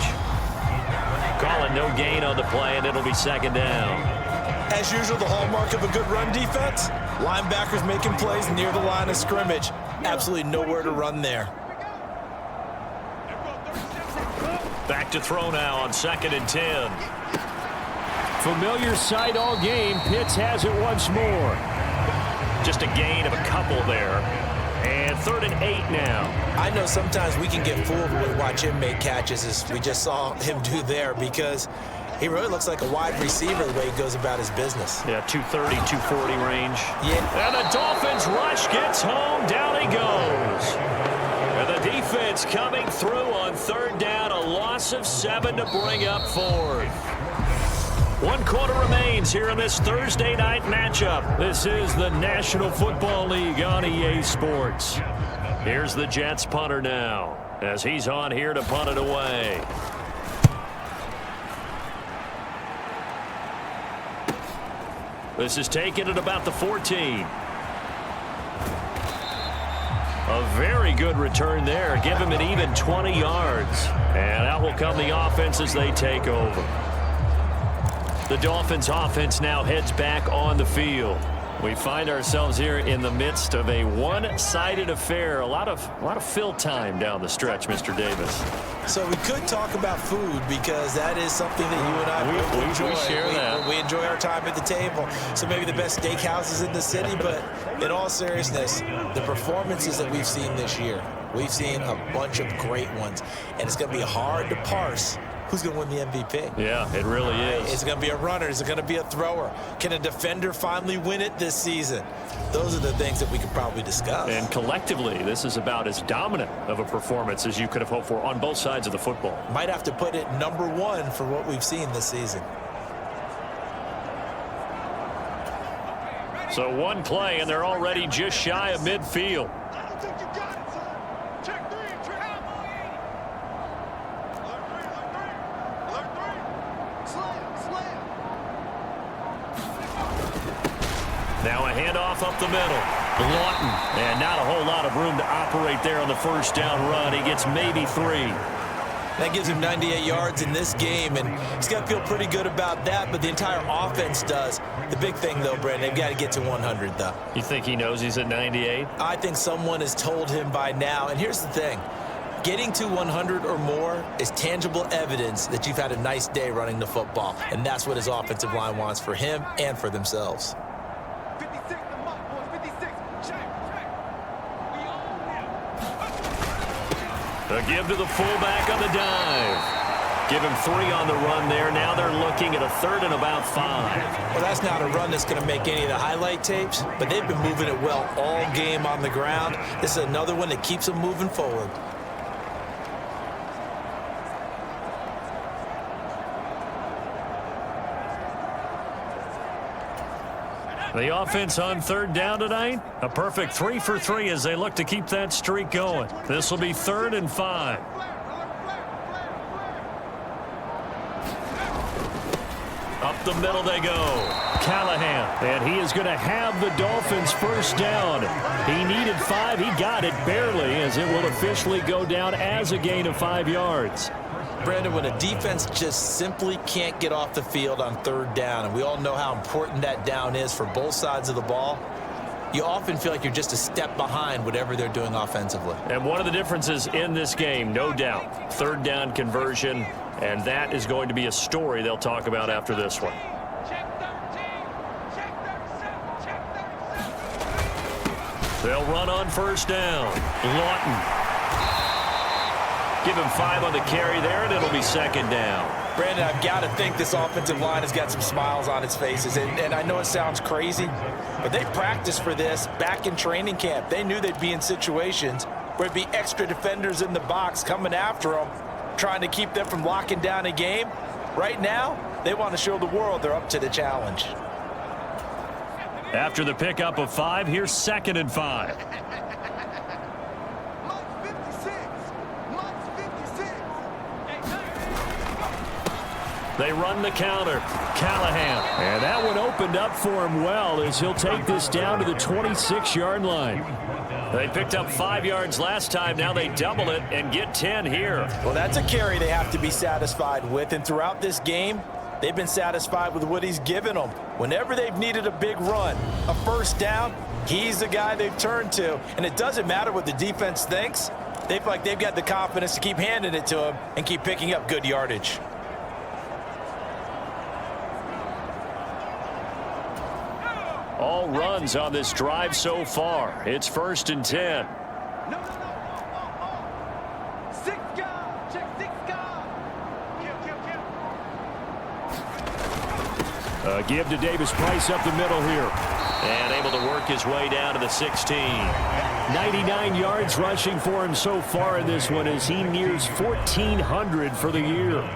Calling no gain on the play, and it'll be second down. As usual, the hallmark of a good run defense, linebackers making plays near the line of scrimmage. Absolutely nowhere to run there. Back to throw now on 2nd and 10. Familiar sight all game. Pitts has it once more. Just a gain of a couple there. And 3rd and 8 now. I know sometimes we can get fooled when we watch him make catches, as we just saw him do there, because he really looks like a wide receiver the way he goes about his business. Yeah, 230, 240 range. Yeah. And the Dolphins rush gets home. Down he goes. And the defense coming through on 3rd down. A loss of 7 to bring up 4th. 1 quarter remains here in this Thursday night matchup. This is the National Football League on EA Sports. Here's the Jets punter now, as he's on here to punt it away. This is taken at about the 14. A very good return there. Give him an even 20 yards. And out will come the offense as they take over. The Dolphins offense now heads back on the field. We find ourselves here in the midst of a one-sided affair. A lot of fill time down the stretch, Mr. Davis. So we could talk about food, because that is something that you and I enjoy. We share that. We enjoy our time at the table. So maybe the best steakhouses in the city, but in all seriousness, the performances that we've seen this year, we've seen a bunch of great ones, and it's going to be hard to parse who's going to win the MVP. Yeah, it really is. Is it going to be a runner? Is it going to be a thrower? Can a defender finally win it this season? Those are the things that we could probably discuss. And collectively, this is about as dominant of a performance as you could have hoped for on both sides of the football. Might have to put it #1 for what we've seen this season. So 1 play, and they're already just shy of midfield. Now a handoff up the middle. Lawton, and not a whole lot of room to operate there on the 1st down run. He gets maybe 3. That gives him 98 yards in this game, and he's got to feel pretty good about that, but the entire offense does. The big thing, though, Brandon, they've got to get to 100, though. You think he knows he's at 98? I think someone has told him by now, and here's the thing. Getting to 100 or more is tangible evidence that you've had a nice day running the football, and that's what his offensive line wants for him and for themselves. A give to the fullback on the dive. Give him 3 on the run there. Now they're looking at a 3rd and about 5. Well, that's not a run that's going to make any of the highlight tapes, but they've been moving it well all game on the ground. This is another one that keeps them moving forward. The offense on 3rd down tonight, a perfect 3 for 3 as they look to keep that streak going. This will be 3rd and 5. Up the middle they go. Callahan, and he is going to have the Dolphins 1st down. He needed 5. He got it barely, as it will officially go down as a gain of 5 yards. Brandon, when a defense just simply can't get off the field on 3rd down, and we all know how important that down is for both sides of the ball, you often feel like you're just a step behind whatever they're doing offensively. And one of the differences in this game, no doubt, 3rd down conversion, and that is going to be a story they'll talk about after this one. They'll run on 1st down. Lawton. Give him 5 on the carry there, and it'll be 2nd down. Brandon, I've got to think this offensive line has got some smiles on its faces. And I know it sounds crazy, but they practiced for this back in training camp. They knew they'd be in situations where there'd be extra defenders in the box coming after them, trying to keep them from locking down a game. Right now, they want to show the world they're up to the challenge. After the pickup of 5, here's 2nd and 5. They run the counter. Callahan. And that one opened up for him well as he'll take this down to the 26-yard line. They picked up 5 yards last time. Now they double it and get 10 here. Well, that's a carry they have to be satisfied with. And throughout this game, they've been satisfied with what he's given them. Whenever they've needed a big run, a first down, he's the guy they've turned to. And it doesn't matter what the defense thinks. They feel like they've got the confidence to keep handing it to him and keep picking up good yardage. All runs on this drive so far. It's 1st and 10. No. 6 guard. Check 6 guard. Kill. Give to Davis Price up the middle here. And able to work his way down to the 16. 99 yards rushing for him so far in this one as he nears 1,400 for the year.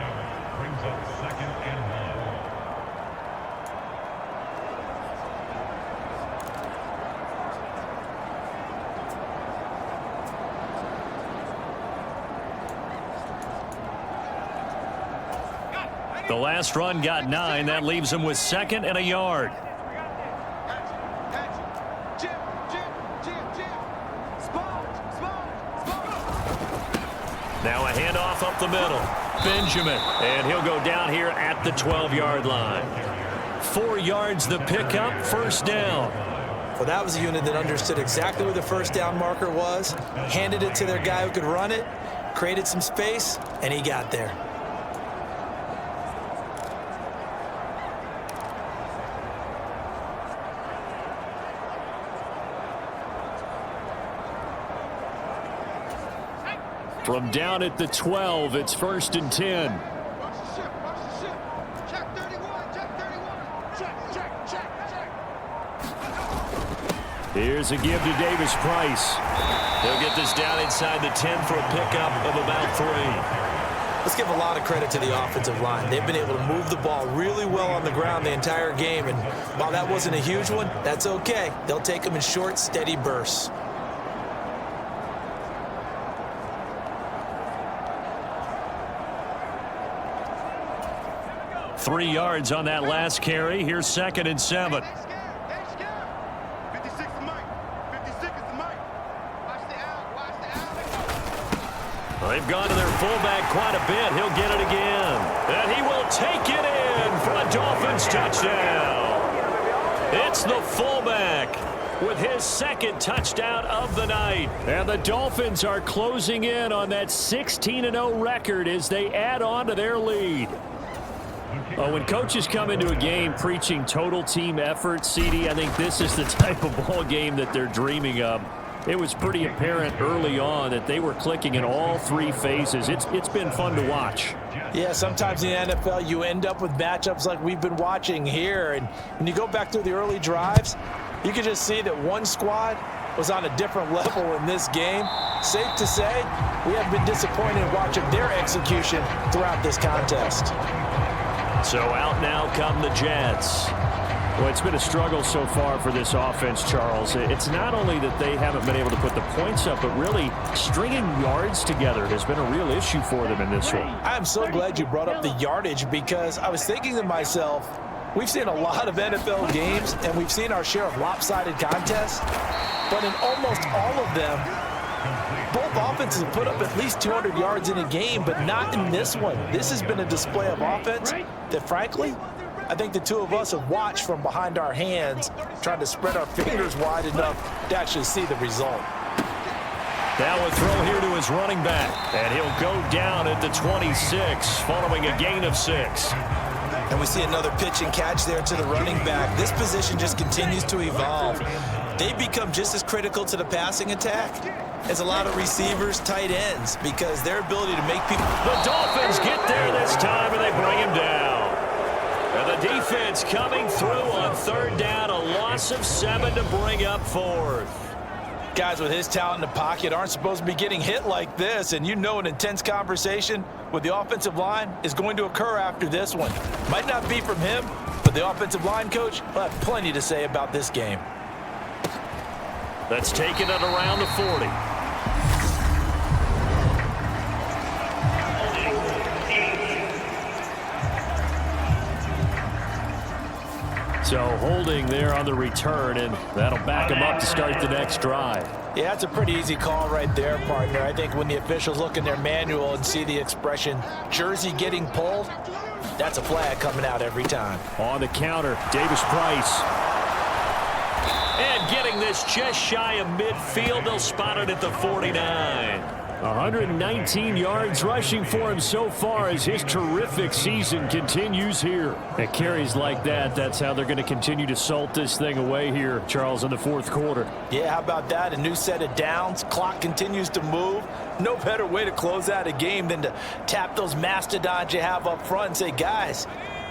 The last run got 9. That leaves him with 2nd and a yard. Now a handoff up the middle. Benjamin. And he'll go down here at the 12-yard line. 4 yards the pickup. First down. Well, that was a unit that understood exactly where the first down marker was, handed it to their guy who could run it, created some space, and he got there. From down at the 12, it's 1st and 10. Watch the ship. Check 31. Check. Here's a give to Davis Price. He'll get this down inside the 10 for a pickup of about 3. Let's give a lot of credit to the offensive line. They've been able to move the ball really well on the ground the entire game, and while that wasn't a huge one, that's okay. They'll take them in short, steady bursts. 3 yards on that last carry. Here's 2nd and 7. 56 is Mike. 56 is Mike. Watch the out. They've gone to their fullback quite a bit. He'll get it again. And he will take it in for a Dolphins touchdown. It's the fullback with his 2nd touchdown of the night. And the Dolphins are closing in on that 16-0 record as they add on to their lead. When coaches come into a game preaching total team effort, CD, I think this is the type of ball game that they're dreaming of. It was pretty apparent early on that they were clicking in all 3 phases. It's been fun to watch. Yeah, sometimes in the NFL you end up with matchups like we've been watching here. And when you go back through the early drives, you can just see that one squad was on a different level in this game. Safe to say, we have been disappointed watching their execution throughout this contest. So out now come the Jets. Well, it's been a struggle so far for this offense, Charles. It's not only that they haven't been able to put the points up, but really stringing yards together has been a real issue for them in this one. I'm so glad you brought up the yardage because I was thinking to myself, we've seen a lot of NFL games and we've seen our share of lopsided contests, but in almost all of them, both offenses have put up at least 200 yards in a game, but not in this one. This has been a display of offense that, frankly, I think the two of us have watched from behind our hands, trying to spread our fingers wide enough to actually see the result. Now a throw here to his running back, and he'll go down at the 26 following a gain of 6. And we see another pitch and catch there to the running back. This position just continues to evolve. They become just as critical to the passing attack as a lot of receivers, tight ends, because their ability to make people... The Dolphins get there this time, and they bring him down. And the defense coming through on 3rd down, a loss of 7 to bring up 4th. Guys with his talent in the pocket aren't supposed to be getting hit like this, and you know an intense conversation with the offensive line is going to occur after this one. Might not be from him, but the offensive line coach will have plenty to say about this game. That's taken it around the 40. So holding there on the return, and that'll back him up to start the next drive. Yeah, that's a pretty easy call right there, partner. I think when the officials look in their manual and see the expression jersey getting pulled, that's a flag coming out every time. On the counter, Davis-Price. And getting this just shy of midfield, they'll spot it at the 49. 119 yards rushing for him so far as his terrific season continues here. And carries like that, that's how they're going to continue to salt this thing away here, Charles, in the fourth quarter. Yeah, how about that? A new set of downs. Clock continues to move. No better way to close out a game than to tap those mastodons you have up front and say, guys,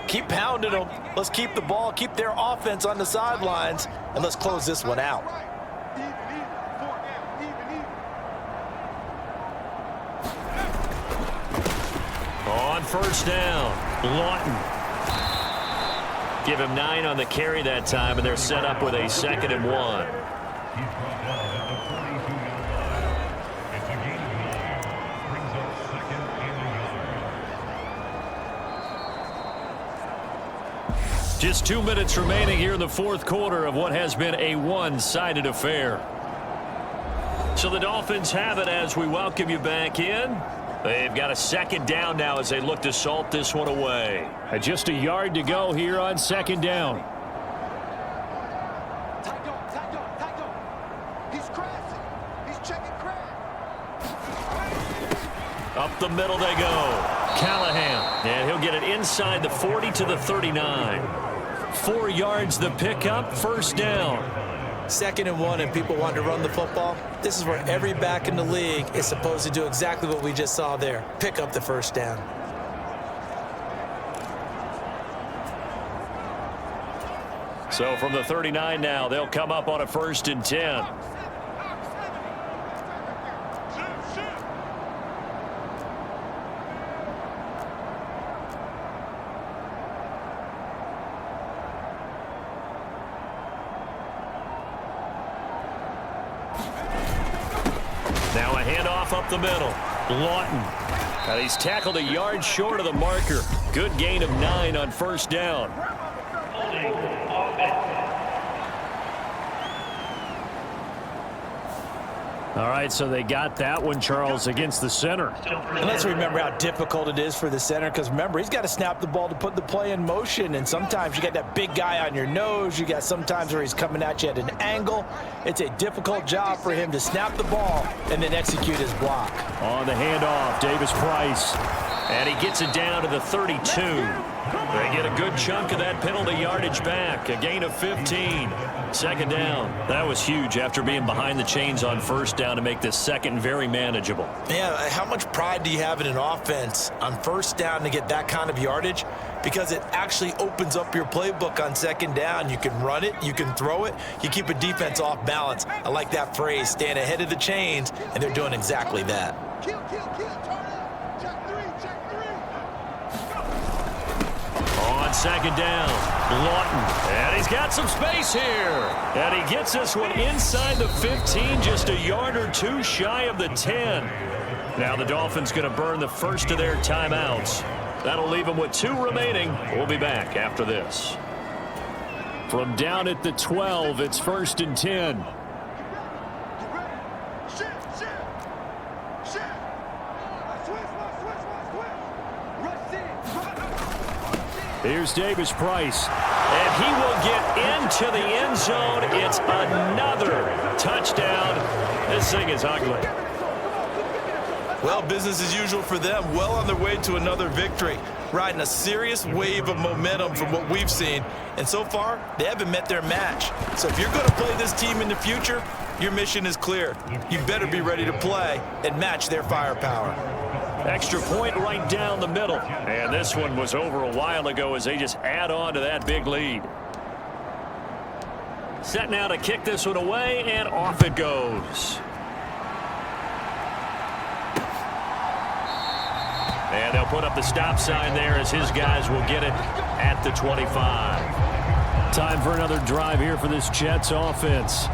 keep pounding them. Let's keep the ball, keep their offense on the sidelines, and let's close this one out. On first down, Lawton. Give him 9 on the carry that time, and they're set up with a 2nd and 1. Just 2 minutes remaining here in the fourth quarter of what has been a one-sided affair. So the Dolphins have it as we welcome you back in. They've got a 2nd down now as they look to salt this one away. Just a yard to go here on 2nd down. Tight go. He's crashing. He's checking crash. Up the middle they go. Callahan. And he'll get it inside the 40 to the 39. 4 yards the pickup, first down. 2nd and 1 and people want to run the football. This is where every back in the league is supposed to do exactly what we just saw there. Pick up the first down. So from the 39 now, they'll come up on a 1st and 10. Now a handoff up the middle. Lawton. And he's tackled a yard short of the marker. Good gain of 9 on first down. All right, so they got that one, Charles, against the center. And let's remember how difficult it is for the center, because remember, he's got to snap the ball to put the play in motion, and sometimes you got that big guy on your nose. You got sometimes where he's coming at you at an angle. It's a difficult job for him to snap the ball and then execute his block. On the handoff, Davis-Price. And he gets it down to the 32. They get a good chunk of that penalty yardage back. A gain of 15. 2nd down. That was huge after being behind the chains on first down to make this 2nd very manageable. Yeah, how much pride do you have in an offense on first down to get that kind of yardage? Because it actually opens up your playbook on 2nd down. You can run it, you can throw it, you keep a defense off balance. I like that phrase, staying ahead of the chains, and they're doing exactly that. Kill, turn up. Check 3. On 2nd down, Lawton. And he's got some space here. And he gets this one inside the 15, just a yard or 2 shy of the 10. Now the Dolphins going to burn the first of their timeouts. That'll leave them with 2 remaining. We'll be back after this. From down at the 12, it's 1st and 10. Here's Davis-Price. And he will get into the end zone. It's another touchdown. This thing is ugly. Well, business as usual for them. Well on their way to another victory. Riding a serious wave of momentum from what we've seen. And so far, they haven't met their match. So if you're going to play this team in the future, your mission is clear. You better be ready to play and match their firepower. Extra point right down the middle. And this one was over a while ago as they just add on to that big lead. Set now to kick this one away, and off it goes. And they'll put up the stop sign there as his guys will get it at the 25. Time for another drive here for this Jets offense.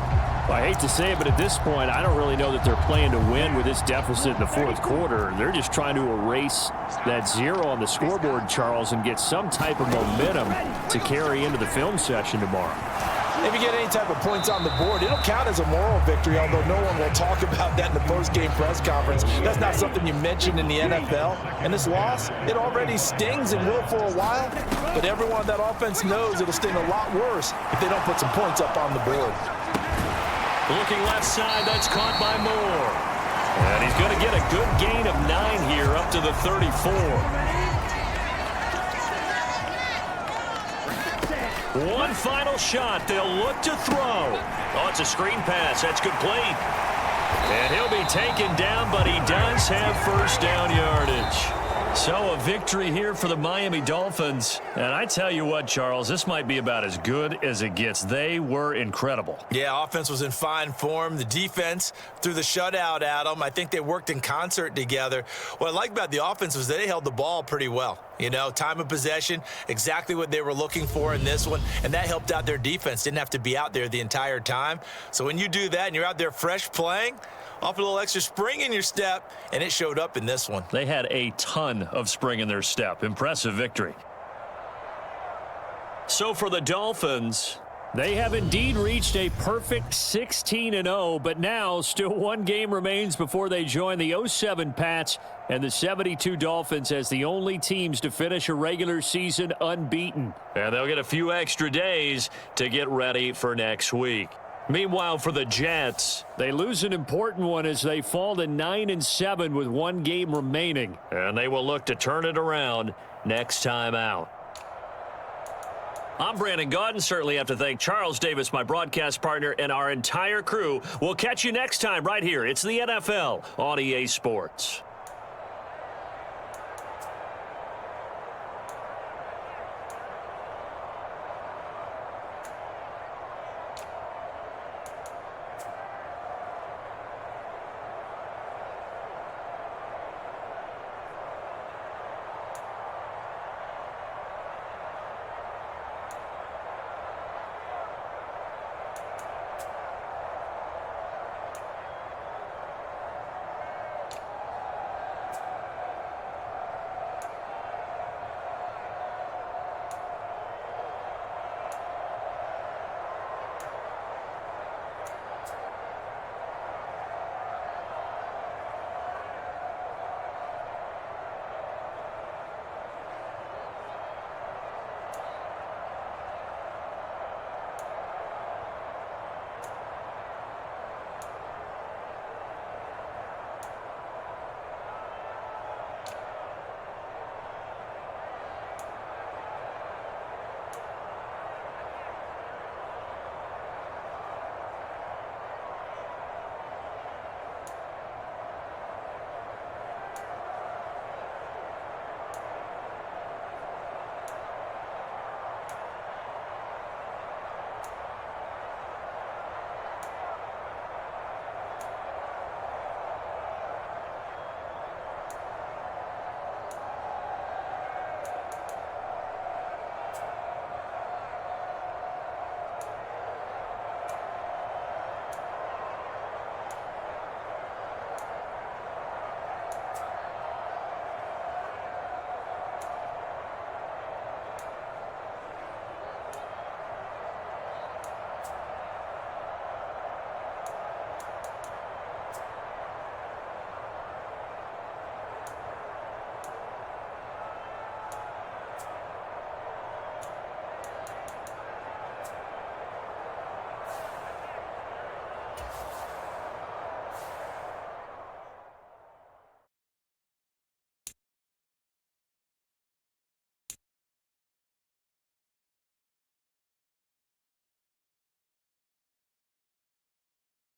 Well, I hate to say it, but at this point, I don't really know that they're playing to win with this deficit in the fourth quarter. They're just trying to erase that 0 on the scoreboard, Charles, and get some type of momentum to carry into the film session tomorrow. If you get any type of points on the board, it'll count as a moral victory, although no one will talk about that in the post-game press conference. That's not something you mention in the NFL. And this loss, it already stings and will for a while, but everyone on that offense knows it'll sting a lot worse if they don't put some points up on the board. Looking left side, that's caught by Moore. And he's going to get a good gain of 9 here up to the 34. One final shot. They'll look to throw. Oh, it's a screen pass. That's complete. And he'll be taken down, but he does have first down yardage. So a victory here for the Miami Dolphins. And I tell you what, Charles, this might be about as good as it gets. They were incredible. Yeah, offense was in fine form. The defense threw the shutout at them. I think they worked in concert together. What I like about the offense was they held the ball pretty well. You know, time of possession, exactly what they were looking for in this one, and that helped out their defense. Didn't have to be out there the entire time. So when you do that and you're out there fresh playing, off a little extra spring in your step, and it showed up in this one. They had a ton of spring in their step. Impressive victory. So for the Dolphins, they have indeed reached a perfect 16-0, but now still one game remains before they join the 07 Pats and the 72 Dolphins as the only teams to finish a regular season unbeaten. And they'll get a few extra days to get ready for next week. Meanwhile, for the Jets, they lose an important one as they fall to 9-7 with one game remaining. And they will look to turn it around next time out. I'm Brandon Gaudin. Certainly have to thank Charles Davis, my broadcast partner, and our entire crew. We'll catch you next time right here. It's the NFL on EA Sports.